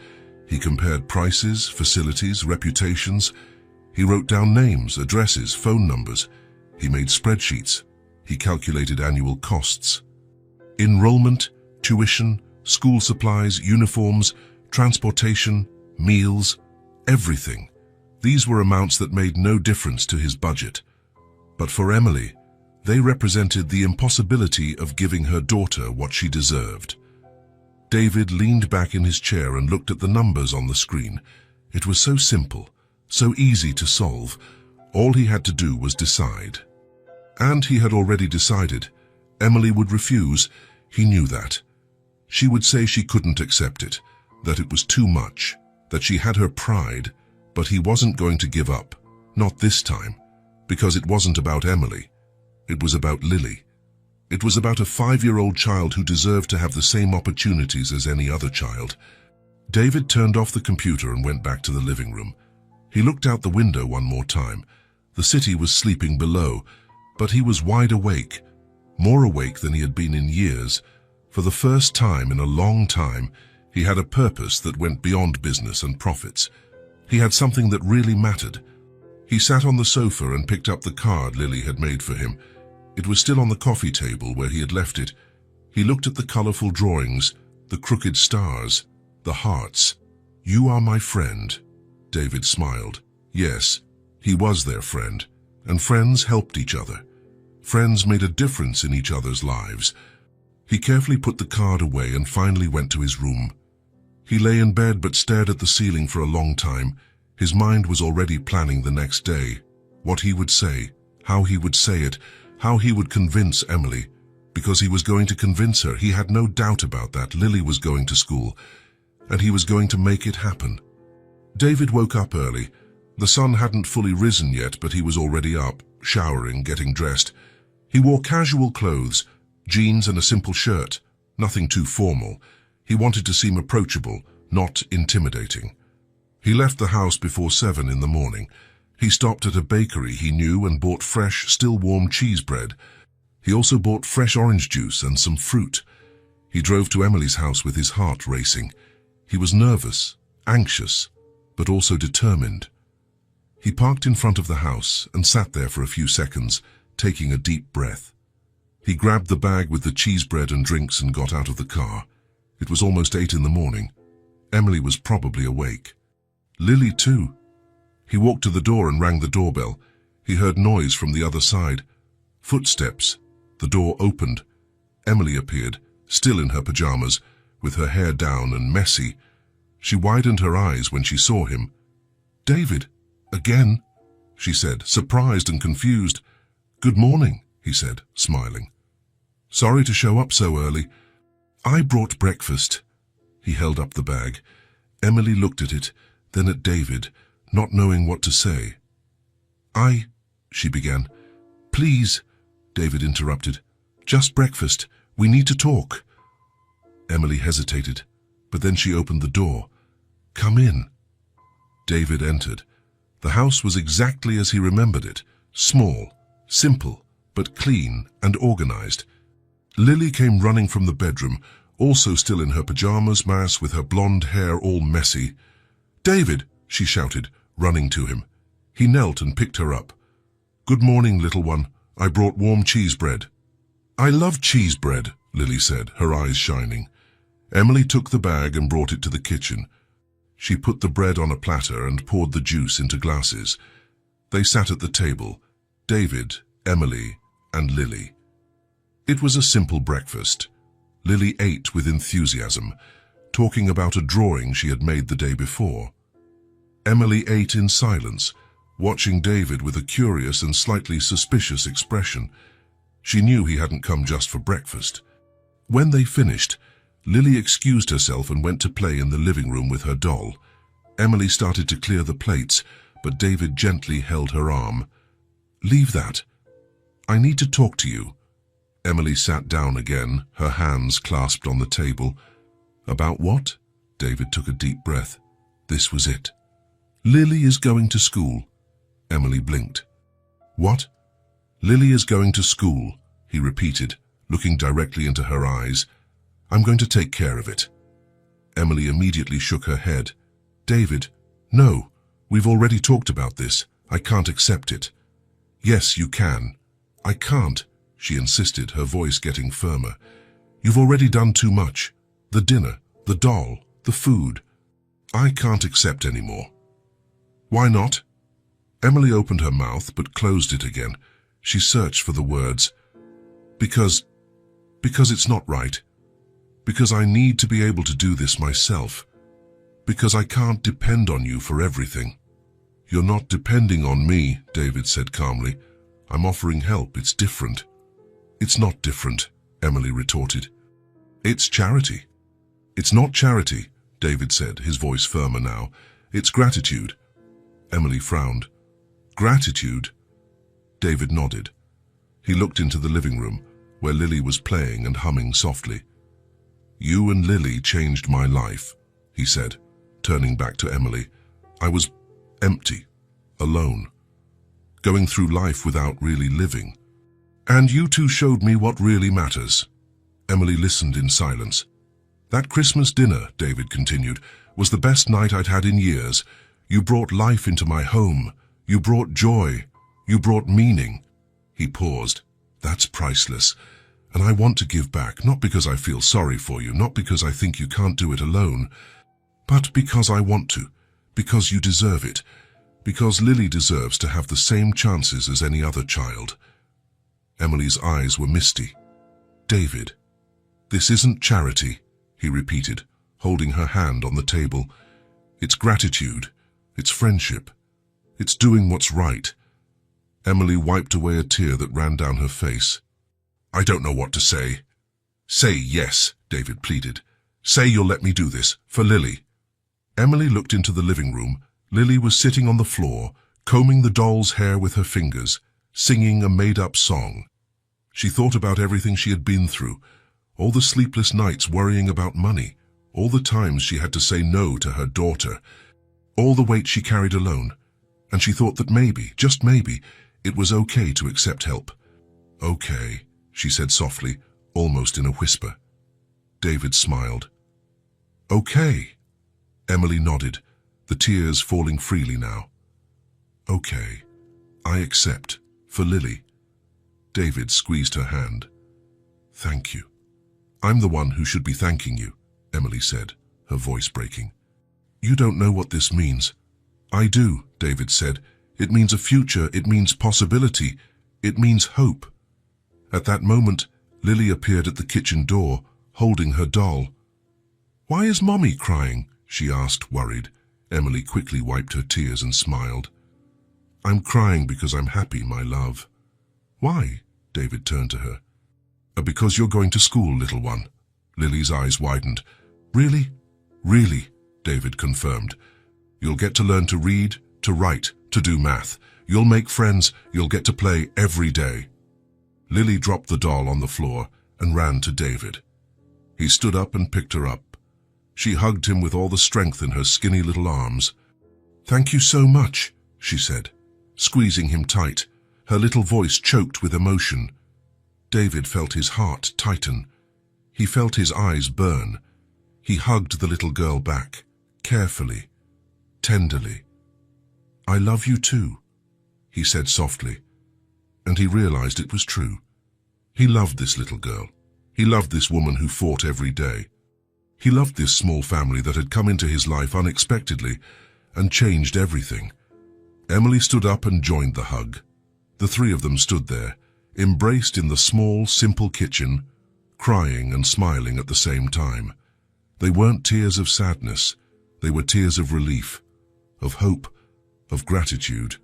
He compared prices, facilities, reputations. He wrote down names, addresses, phone numbers. He made spreadsheets. He calculated annual costs. Enrollment, tuition, school supplies, uniforms, transportation, meals, everything. These were amounts that made no difference to his budget. But for Emily, they represented the impossibility of giving her daughter what she deserved. David leaned back in his chair and looked at the numbers on the screen. It was so simple, so easy to solve. All he had to do was decide. And he had already decided. Emily would refuse. He knew that. She would say she couldn't accept it, that it was too much, that she had her pride, but he wasn't going to give up. Not this time, because it wasn't about Emily. It was about Lily. It was about a 5-year-old child who deserved to have the same opportunities as any other child. David turned off the computer and went back to the living room. He looked out the window one more time. The city was sleeping below, but he was wide awake, more awake than he had been in years. For the first time in a long time, he had a purpose that went beyond business and profits. He had something that really mattered. He sat on the sofa and picked up the card Lily had made for him. It was still on the coffee table where he had left it. He looked at the colorful drawings, the crooked stars, the hearts. "You are my friend." David smiled. Yes, he was their friend, and friends helped each other. Friends made a difference in each other's lives. He carefully put the card away and finally went to his room. He lay in bed but stared at the ceiling for a long time. His mind was already planning the next day, what he would say, how he would say it, how he would convince Emily. Because he was going to convince her, he had no doubt about that. Lily was going to school, and he was going to make it happen. David woke up early. The sun hadn't fully risen yet, but he was already up, showering, getting dressed. He wore casual clothes, jeans and a simple shirt, nothing too formal. He wanted to seem approachable, not intimidating. He left the house before 7 in the morning. He stopped at a bakery he knew and bought fresh, still warm cheese bread. He also bought fresh orange juice and some fruit. He drove to Emily's house with his heart racing. He was nervous, anxious, but also determined. He parked in front of the house and sat there for a few seconds, taking a deep breath. He grabbed the bag with the cheese bread and drinks and got out of the car. It was almost 8 in the morning. Emily was probably awake. Lily too. He walked to the door and rang the doorbell. He heard noise from the other side. Footsteps. The door opened. Emily appeared, still in her pajamas, with her hair down and messy. She widened her eyes when she saw him. "David, again?" she said, surprised and confused. "Good morning," he said, smiling. "Sorry to show up so early. I brought breakfast." He held up the bag. Emily looked at it, then at David, not knowing what to say. She began. "Please," David interrupted. "Just breakfast. We need to talk." Emily hesitated, but then she opened the door. "Come in." David entered. The house was exactly as he remembered it, small, simple, but clean and organized. Lily came running from the bedroom, also still in her pajamas, with her blonde hair all messy. "David," she shouted, running to him. He knelt and picked her up. "Good morning, little one. I brought warm cheese bread." "I love cheese bread," Lily said, her eyes shining. Emily took the bag and brought it to the kitchen. She put the bread on a platter and poured the juice into glasses. They sat at the table, David, Emily, and Lily. It was a simple breakfast. Lily ate with enthusiasm, talking about a drawing she had made the day before. Emily ate in silence, watching David with a curious and slightly suspicious expression. She knew he hadn't come just for breakfast. When they finished, Lily excused herself and went to play in the living room with her doll. Emily started to clear the plates, but David gently held her arm. "Leave that. I need to talk to you." Emily sat down again, her hands clasped on the table. "About what?" David took a deep breath. This was it. "Lily is going to school." Emily blinked. "What?" "Lily is going to school," he repeated, looking directly into her eyes. "I'm going to take care of it." Emily immediately shook her head. "David, no. We've already talked about this. I can't accept it." "Yes, you can." "I can't," she insisted, her voice getting firmer. "You've already done too much. The dinner, the doll, the food. I can't accept anymore." "Why not?" Emily opened her mouth but closed it again. She searched for the words. Because it's not right. Because I need to be able to do this myself. Because I can't depend on you for everything." "You're not depending on me," David said calmly. "I'm offering help. It's different." "It's not different," Emily retorted. "It's charity." "It's not charity," David said, his voice firmer now. "It's gratitude." Emily frowned. "Gratitude?" David nodded. He looked into the living room, where Lily was playing and humming softly. "You and Lily changed my life," he said, turning back to Emily. "I was empty, alone, going through life without really living. And you two showed me what really matters." Emily listened in silence. "That Christmas dinner," David continued, "was the best night I'd had in years. You brought life into my home. You brought joy. You brought meaning." He paused. "That's priceless. And I want to give back, not because I feel sorry for you, not because I think you can't do it alone, but because I want to, because you deserve it, because Lily deserves to have the same chances as any other child." Emily's eyes were misty. "David, this isn't charity," he repeated, holding her hand on the table. "It's gratitude. It's friendship. It's doing what's right." Emily wiped away a tear that ran down her face. "I don't know what to say." "Say yes," David pleaded. "Say you'll let me do this, for Lily." Emily looked into the living room. Lily was sitting on the floor, combing the doll's hair with her fingers, singing a made-up song. She thought about everything she had been through, all the sleepless nights worrying about money, all the times she had to say no to her daughter, all the weight she carried alone, and she thought that maybe, just maybe, it was okay to accept help. "Okay," she said softly, almost in a whisper. David smiled. "Okay." Emily nodded, the tears falling freely now. "Okay, I accept, for Lily." David squeezed her hand. "Thank you." "I'm the one who should be thanking you," Emily said, her voice breaking. "You don't know what this means." "I do," David said. "It means a future, it means possibility, it means hope." At that moment, Lily appeared at the kitchen door, holding her doll. "Why is Mommy crying?" she asked, worried. Emily quickly wiped her tears and smiled. "I'm crying because I'm happy, my love." "Why?" David turned to her. Because you're going to school, little one." Lily's eyes widened. "Really?" "Really," David confirmed. "You'll get to learn to read, to write, to do math. You'll make friends, you'll get to play every day." Lily dropped the doll on the floor and ran to David. He stood up and picked her up. She hugged him with all the strength in her skinny little arms. "Thank you so much," she said, squeezing him tight, her little voice choked with emotion. David felt his heart tighten. He felt his eyes burn. He hugged the little girl back, carefully, tenderly. "I love you too," he said softly, and he realized it was true. He loved this little girl. He loved this woman who fought every day. He loved this small family that had come into his life unexpectedly and changed everything. Emily stood up and joined the hug. The three of them stood there, embraced in the small, simple kitchen, crying and smiling at the same time. They weren't tears of sadness. They were tears of relief, of hope, of gratitude.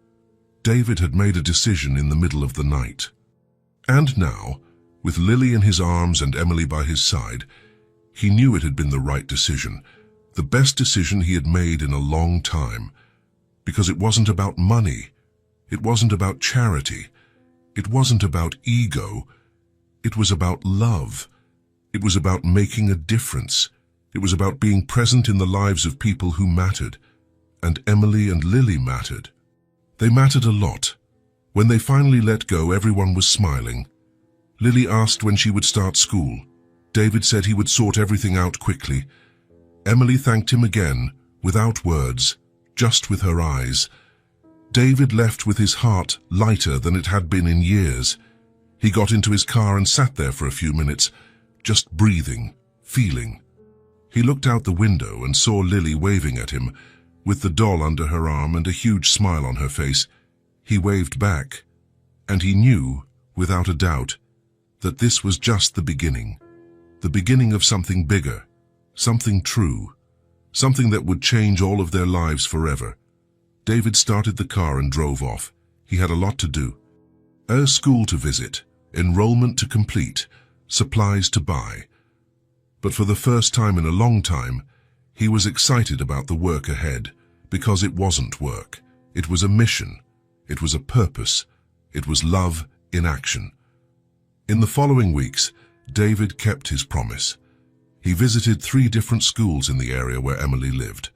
David had made a decision in the middle of the night. And now, with Lily in his arms and Emily by his side, he knew it had been the right decision, the best decision he had made in a long time, because it wasn't about money, it wasn't about charity, it wasn't about ego, it was about love, it was about making a difference, it was about being present in the lives of people who mattered, and Emily and Lily mattered. They mattered a lot. When they finally let go, everyone was smiling. Lily asked when she would start school. David said he would sort everything out quickly. Emily thanked him again, without words, just with her eyes. David left with his heart lighter than it had been in years. He got into his car and sat there for a few minutes, just breathing, feeling. He looked out the window and saw Lily waving at him, with the doll under her arm and a huge smile on her face. He waved back, and he knew, without a doubt, that this was just the beginning of something bigger, something true, something that would change all of their lives forever. David started the car and drove off. He had a lot to do. A school to visit, enrollment to complete, supplies to buy. But for the first time in a long time, he was excited about the work ahead, because it wasn't work. It was a mission. It was a purpose. It was love in action. In the following weeks, David kept his promise. He visited 3 different schools in the area where Emily lived.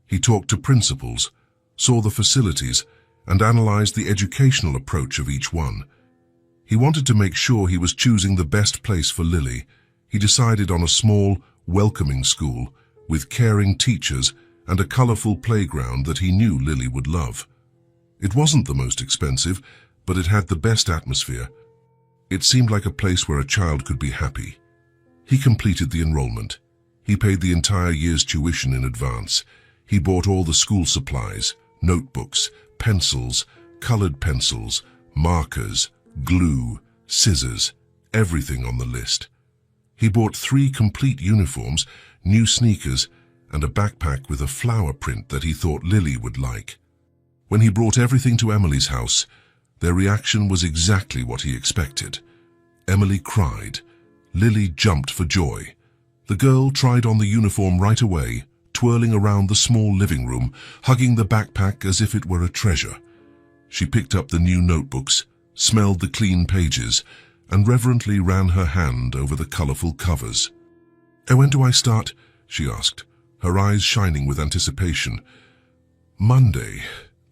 He talked to principals, saw the facilities, and analyzed the educational approach of each one. He wanted to make sure he was choosing the best place for Lily. He decided on a small, welcoming school with caring teachers and a colorful playground that he knew Lily would love. It wasn't the most expensive, but it had the best atmosphere. It seemed like a place where a child could be happy. He completed the enrollment. He paid the entire year's tuition in advance. He bought all the school supplies, notebooks, pencils, colored pencils, markers, glue, scissors, everything on the list. He bought 3 complete uniforms, new sneakers, and a backpack with a flower print that he thought Lily would like. When he brought everything to Emily's house, their reaction was exactly what he expected. Emily cried. Lily jumped for joy. The girl tried on the uniform right away, twirling around the small living room, hugging the backpack as if it were a treasure. She picked up the new notebooks, smelled the clean pages, and reverently ran her hand over the colorful covers. "When do I start?" she asked, her eyes shining with anticipation. "Monday,"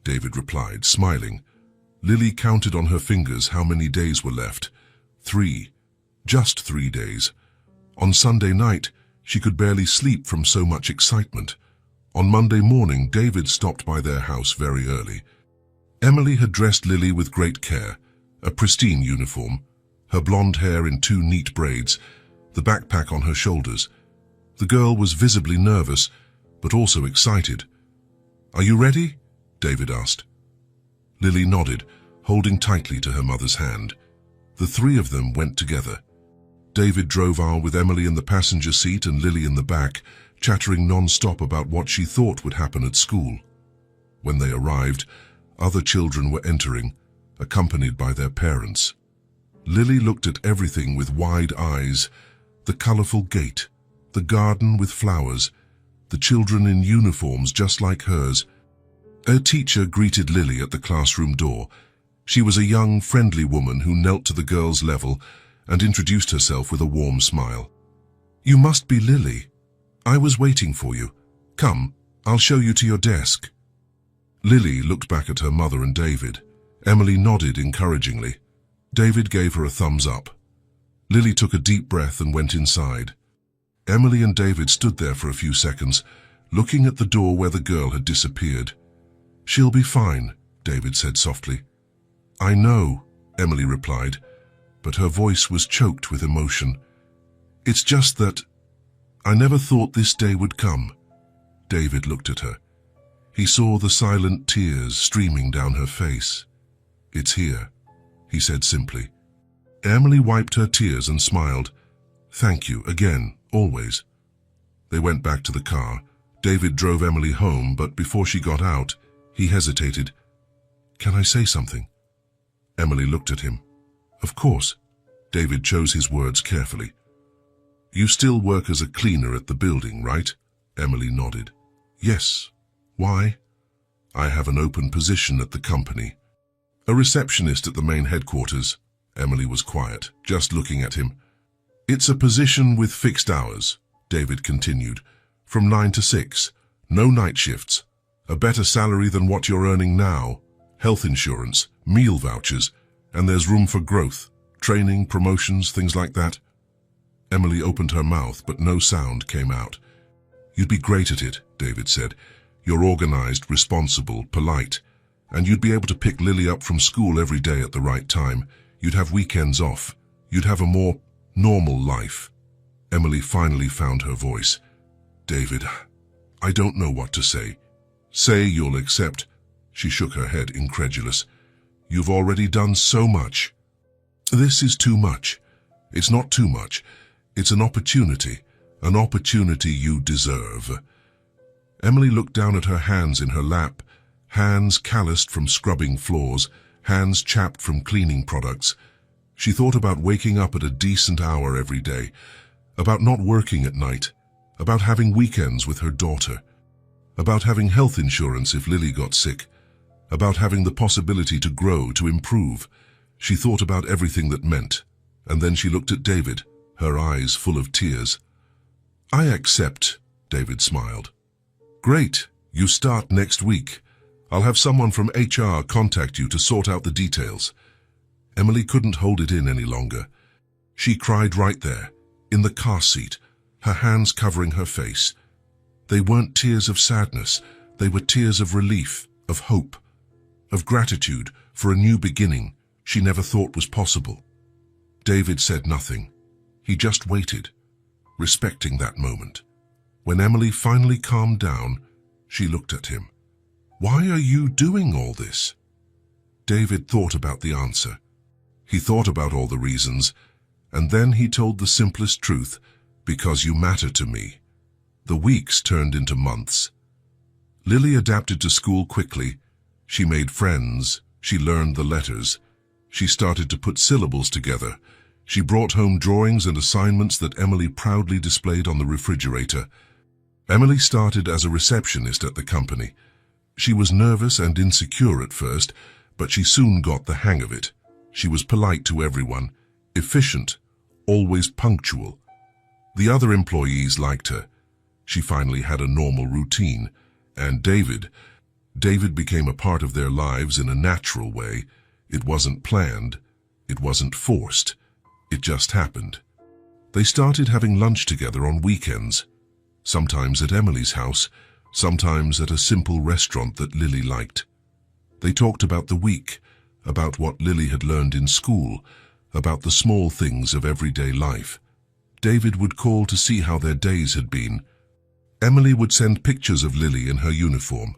David replied, smiling. Lily counted on her fingers how many days were left. 3. Just 3 days. On Sunday night, she could barely sleep from so much excitement. On Monday morning, David stopped by their house very early. Emily had dressed Lily with great care, a pristine uniform, her blonde hair in 2 neat braids, the backpack on her shoulders. The girl was visibly nervous, but also excited. "Are you ready?" David asked. Lily nodded, holding tightly to her mother's hand. The 3 of them went together. David drove on with Emily in the passenger seat and Lily in the back, chattering non-stop about what she thought would happen at school. When they arrived, other children were entering, accompanied by their parents. Lily looked at everything with wide eyes, the colorful gate, the garden with flowers, the children in uniforms just like hers. A teacher greeted Lily at the classroom door. She was a young, friendly woman who knelt to the girls' level and introduced herself with a warm smile. "You must be Lily. I was waiting for you. Come, I'll show you to your desk." Lily looked back at her mother and David. Emily nodded encouragingly. David gave her a thumbs up. Lily took a deep breath and went inside. Emily and David stood there for a few seconds, looking at the door where the girl had disappeared. "She'll be fine," David said softly. "I know," Emily replied, but her voice was choked with emotion. "It's just that I never thought this day would come." David looked at her. He saw the silent tears streaming down her face. "It's here," he said simply. Emily wiped her tears and smiled. "Thank you, again, always." They went back to the car. David drove Emily home, but before she got out, he hesitated. "Can I say something?" Emily looked at him. "Of course." David chose his words carefully. "You still work as a cleaner at the building, right?" Emily nodded. "Yes. Why?" "I have an open position at the company." "A receptionist at the main headquarters." Emily was quiet, just looking at him. "It's a position with fixed hours," David continued. "From 9 to 6. No night shifts. A better salary than what you're earning now. Health insurance, meal vouchers, and there's room for growth. Training, promotions, things like that." Emily opened her mouth, but no sound came out. "You'd be great at it," David said. "You're organized, responsible, polite, and you'd be able to pick Lily up from school every day at the right time. You'd have weekends off. You'd have a more normal life." Emily finally found her voice. "David, I don't know what to say." "Say you'll accept." She shook her head, incredulous. "You've already done so much." "This is too much." "It's not too much. It's an opportunity you deserve." Emily looked down at her hands in her lap, hands calloused from scrubbing floors, hands chapped from cleaning products. She thought about waking up at a decent hour every day, about not working at night, about having weekends with her daughter, about having health insurance if Lily got sick, about having the possibility to grow, to improve. She thought about everything that meant, and then she looked at David, her eyes full of tears. "I accept," David smiled. "Great, you start next week. I'll have someone from HR contact you to sort out the details." Emily couldn't hold it in any longer. She cried right there, in the car seat, her hands covering her face. They weren't tears of sadness, they were tears of relief, of hope, of gratitude for a new beginning she never thought was possible. David said nothing. He just waited, respecting that moment. When Emily finally calmed down, she looked at him. "Why are you doing all this?" David thought about the answer. He thought about all the reasons, and then he told the simplest truth: "Because you matter to me." The weeks turned into months. Lily adapted to school quickly. She made friends. She learned the letters. She started to put syllables together. She brought home drawings and assignments that Emily proudly displayed on the refrigerator. Emily started as a receptionist at the company. She was nervous and insecure at first, but she soon got the hang of it. She was polite to everyone, efficient, always punctual. The other employees liked her. She finally had a normal routine, and David became a part of their lives in a natural way. It wasn't planned. It wasn't forced. It just happened. They started having lunch together on weekends, sometimes at Emily's house, sometimes at a simple restaurant that Lily liked. They talked about the week, about what Lily had learned in school, about the small things of everyday life. David would call to see how their days had been. Emily would send pictures of Lily in her uniform,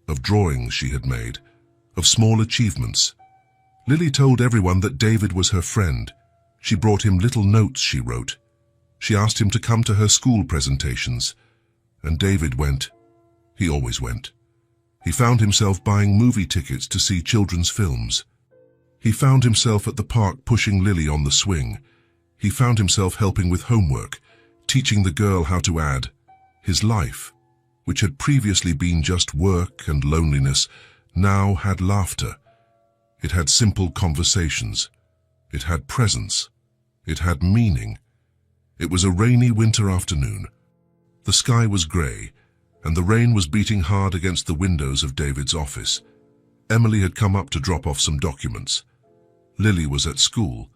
of drawings she had made, of small achievements. Lily told everyone that David was her friend. She brought him little notes she wrote. She asked him to come to her school presentations. And David went. He always went. He found himself buying movie tickets to see children's films. He found himself at the park pushing Lily on the swing. He found himself helping with homework, teaching the girl how to add. His life, which had previously been just work and loneliness, now had laughter. It had simple conversations. It had presence. It had meaning. It was a rainy winter afternoon. The sky was grey, and the rain was beating hard against the windows of David's office. Emily had come up to drop off some documents. Lily was at school,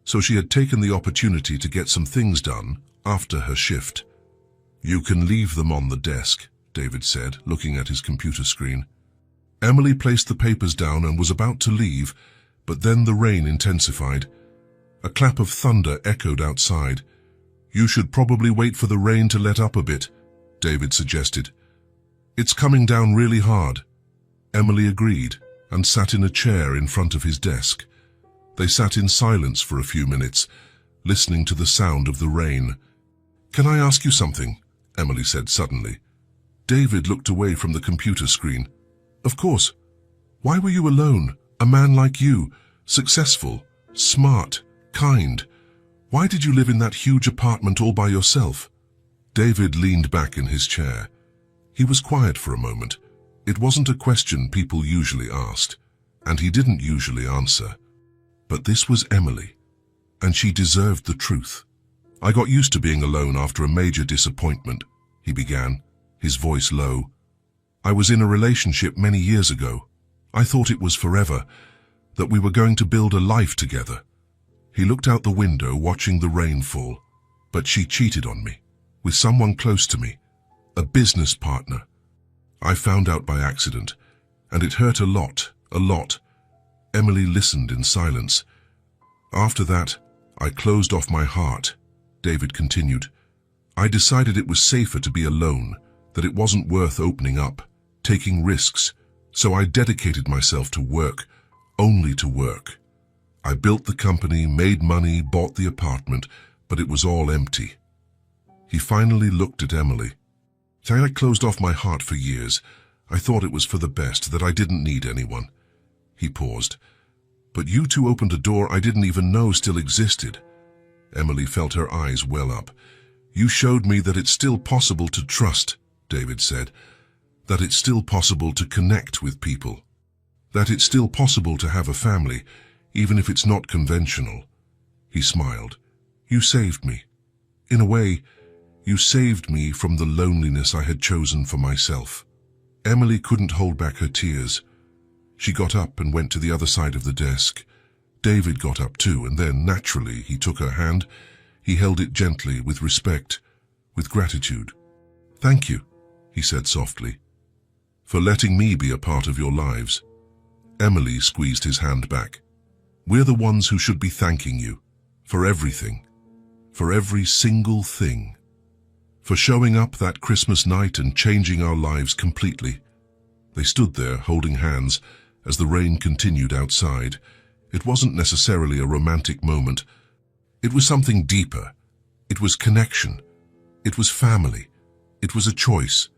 so she had taken the opportunity to get some things done after her shift. "You can leave them on the desk," David said, looking at his computer screen. Emily placed the papers down and was about to leave, but then the rain intensified. A clap of thunder echoed outside. "You should probably wait for the rain to let up a bit," David suggested. "It's coming down really hard." Emily agreed and sat in a chair in front of his desk. They sat in silence for a few minutes, listening to the sound of the rain. "Can I ask you something?" Emily said suddenly. David looked away from the computer screen. "Of course. Why were you alone? A man like you, successful, smart, kind. Why did you live in that huge apartment all by yourself?" David leaned back in his chair. He was quiet for a moment. It wasn't a question people usually asked, and he didn't usually answer. But this was Emily, and she deserved the truth. "I got used to being alone after a major disappointment," he began, his voice low. "I was in a relationship many years ago. I thought it was forever, that we were going to build a life together." He looked out the window, watching the rain fall. "But she cheated on me, with someone close to me, a business partner. I found out by accident, and it hurt a lot, a lot." Emily listened in silence. "After that, I closed off my heart," David continued. "I decided it was safer to be alone, that it wasn't worth opening up, taking risks, so I dedicated myself to work, only to work. I built the company, made money, bought the apartment, but it was all empty." He finally looked at Emily. "I closed off my heart for years. I thought it was for the best, that I didn't need anyone." He paused. "But you two opened a door I didn't even know still existed." Emily felt her eyes well up. "You showed me that it's still possible to trust," David said. "That it's still possible to connect with people. That it's still possible to have a family, even if it's not conventional." He smiled. "You saved me. In a way, you saved me from the loneliness I had chosen for myself." Emily couldn't hold back her tears. She got up and went to the other side of the desk. David got up too, and then, naturally, he took her hand. He held it gently, with respect, with gratitude. "Thank you," he said softly, "for letting me be a part of your lives." Emily squeezed his hand back. "We're the ones who should be thanking you, for everything, for every single thing, for showing up that Christmas night and changing our lives completely." They stood there, holding hands, as the rain continued outside. It wasn't necessarily a romantic moment. It was something deeper. It was connection. It was family. It was a choice.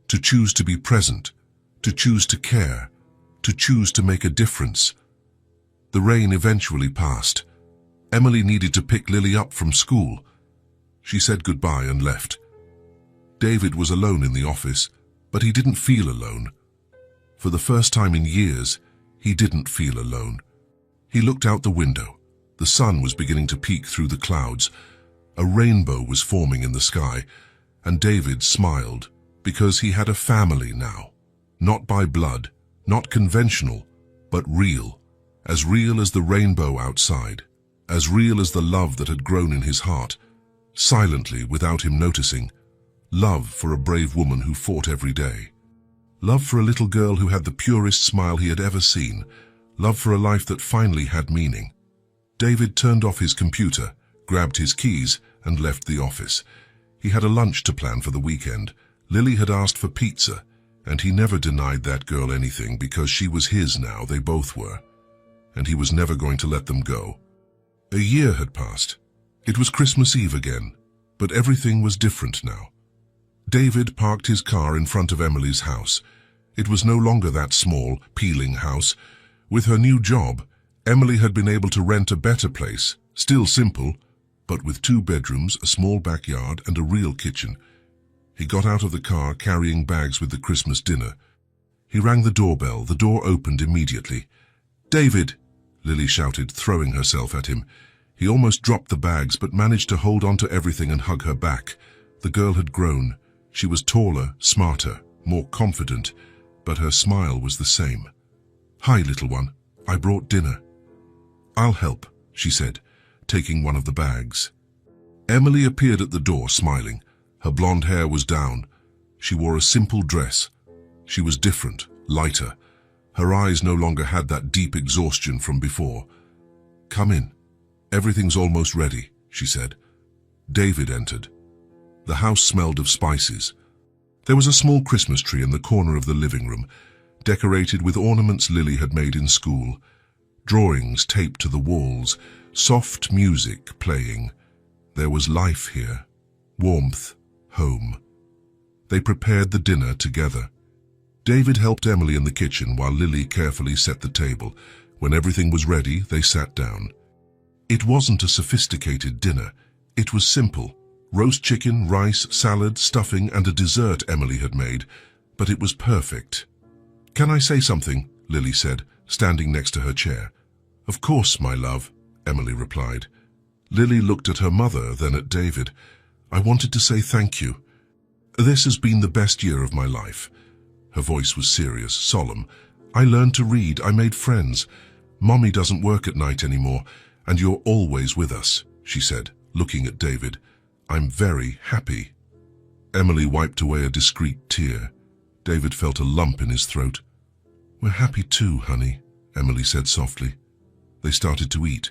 To choose to be present. To choose to care. To choose to make a difference. The rain eventually passed. Emily needed to pick Lily up from school. She said goodbye and left. David was alone in the office, but he didn't feel alone. For the first time in years, he didn't feel alone. He looked out the window. The sun was beginning to peek through the clouds. A rainbow was forming in the sky, and David smiled because he had a family now. Not by blood, not conventional, but real. As real as the rainbow outside. As real as the love that had grown in his heart. Silently, without him noticing. Love for a brave woman who fought every day. Love for a little girl who had the purest smile he had ever seen. Love for a life that finally had meaning. David turned off his computer, grabbed his keys, and left the office. He had a lunch to plan for the weekend. Lily had asked for pizza, and he never denied that girl anything because she was his now, they both were. And he was never going to let them go. A year had passed. It was Christmas Eve again, but everything was different now. David parked his car in front of Emily's house. It was no longer that small, peeling house. With her new job, Emily had been able to rent a better place, still simple, but with 2 bedrooms, a small backyard, and a real kitchen. He got out of the car carrying bags with the Christmas dinner. He rang the doorbell. The door opened immediately. "David!" Lily shouted, throwing herself at him. He almost dropped the bags, but managed to hold on to everything and hug her back. The girl had grown. She was taller, smarter, more confident, but her smile was the same. "Hi, little one. I brought dinner." "I'll help," she said. taking one of the bags. Emily appeared at the door, smiling. Her blonde hair was down. She wore a simple dress. She was different, lighter. Her eyes no longer had that deep exhaustion from before. "Come in. Everything's almost ready," she said. David entered. The house smelled of spices. There was a small Christmas tree in the corner of the living room, decorated with ornaments Lily had made in school. Drawings taped to the walls, soft music playing. There was life here, warmth, home. They prepared the dinner together. David helped Emily in the kitchen while Lily carefully set the table. When everything was ready, they sat down. It wasn't a sophisticated dinner. It was simple. Roast chicken, rice, salad, stuffing, and a dessert Emily had made, but it was perfect. "Can I say something?" Lily said, standing next to her chair. "Of course, my love," Emily replied. Lily looked at her mother, then at David. "I wanted to say thank you. This has been the best year of my life." Her voice was serious, solemn. "I learned to read, I made friends. Mommy doesn't work at night anymore, and you're always with us," she said, looking at David. "I'm very happy." Emily wiped away a discreet tear. David felt a lump in his throat. "We're happy too, honey," Emily said softly. They started to eat.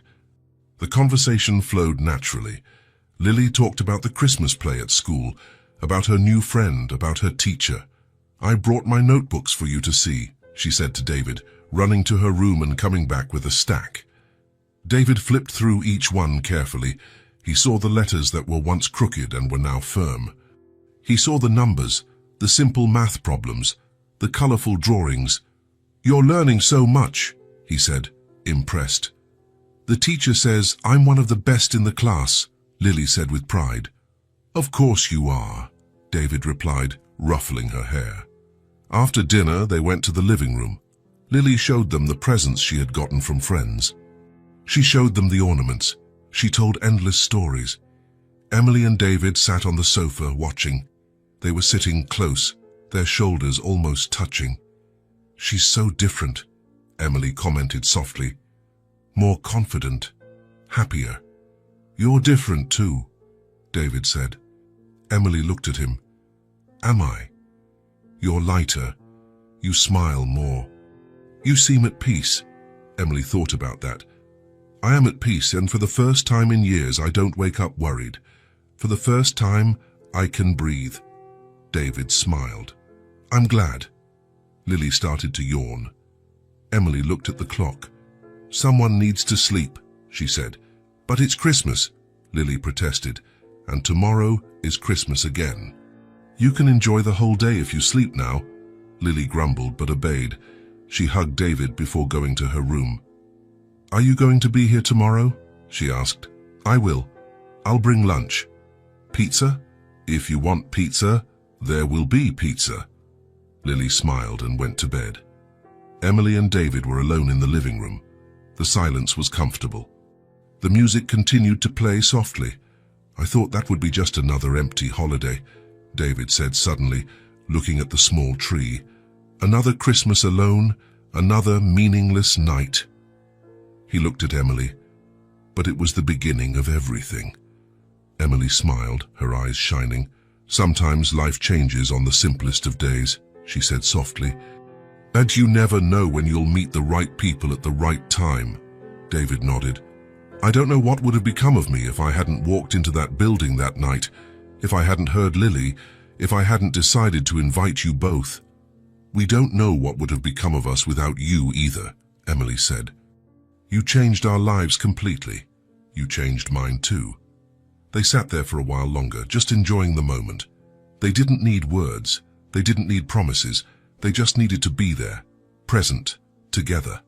The conversation flowed naturally. Lily talked about the Christmas play at school, about her new friend, about her teacher. "I brought my notebooks for you to see," she said to David, running to her room and coming back with a stack. David flipped through each one carefully. He saw the letters that were once crooked and were now firm. He saw the numbers, the simple math problems, the colorful drawings. "You're learning so much," he said, impressed. "The teacher says I'm one of the best in the class," Lily said with pride. "Of course you are," David replied, ruffling her hair. After dinner, they went to the living room. Lily showed them the presents she had gotten from friends. She showed them the ornaments. She told endless stories. Emily and David sat on the sofa watching. They were sitting close, their shoulders almost touching. "She's so different," Emily commented softly. "More confident, happier." "You're different too," David said. Emily looked at him. "Am I?" "You're lighter. You smile more. You seem at peace." Emily thought about that. "I am at peace, and for the first time in years I don't wake up worried. For the first time I can breathe." David smiled. "I'm glad." Lily started to yawn. Emily looked at the clock. "Someone needs to sleep," she said. "But it's Christmas," Lily protested, "and tomorrow is Christmas again." "You can enjoy the whole day if you sleep now," Lily grumbled but obeyed. She hugged David before going to her room. "Are you going to be here tomorrow?" she asked. "I will. I'll bring lunch." "Pizza? If you want pizza, there will be pizza." Lily smiled and went to bed. Emily and David were alone in the living room. The silence was comfortable. The music continued to play softly. "I thought that would be just another empty holiday," David said suddenly, looking at the small tree. "Another Christmas alone, another meaningless night." He looked at Emily, but it was the beginning of everything. Emily smiled, her eyes shining. "Sometimes life changes on the simplest of days," she said softly. "And you never know when you'll meet the right people at the right time," David nodded. "I don't know what would have become of me if I hadn't walked into that building that night, if I hadn't heard Lily, if I hadn't decided to invite you both." "We don't know what would have become of us without you either," Emily said. "You changed our lives completely. You changed mine too." They sat there for a while longer, just enjoying the moment. They didn't need words. They didn't need promises. They just needed to be there, present, together.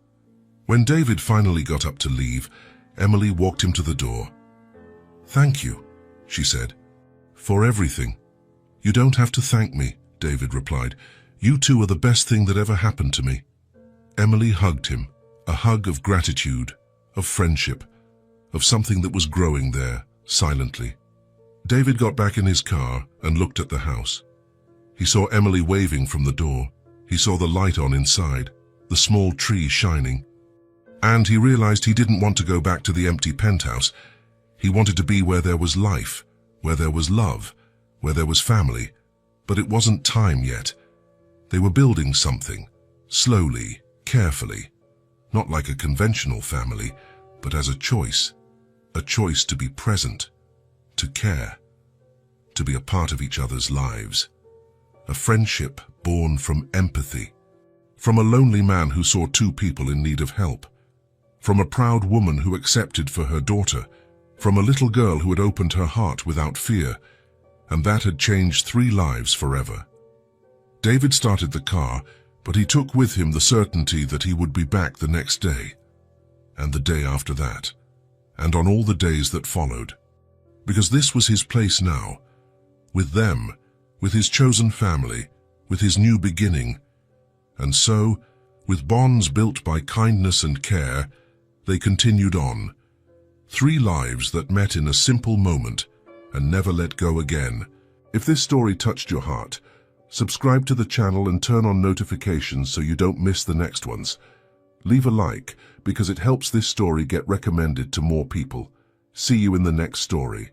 When David finally got up to leave, Emily walked him to the door. "Thank you," she said, "for everything." "You don't have to thank me," David replied. "You two are the best thing that ever happened to me." Emily hugged him, a hug of gratitude, of friendship, of something that was growing there, silently. David got back in his car and looked at the house. He saw Emily waving from the door. He saw the light on inside, the small tree shining. And he realized he didn't want to go back to the empty penthouse. He wanted to be where there was life, where there was love, where there was family, but it wasn't time yet. They were building something, slowly, carefully, not like a conventional family, but as a choice to be present, to care, to be a part of each other's lives. A friendship born from empathy, from a lonely man who saw two people in need of help, from a proud woman who accepted for her daughter, from a little girl who had opened her heart without fear, and that had changed 3 lives forever. David started the car, but he took with him the certainty that he would be back the next day, and the day after that, and on all the days that followed. Because this was his place now, with them, with his chosen family, with his new beginning. And so, with bonds built by kindness and care, they continued on. 3 lives that met in a simple moment and never let go again. If this story touched your heart, subscribe to the channel and turn on notifications so you don't miss the next ones. Leave a like because it helps this story get recommended to more people. See you in the next story.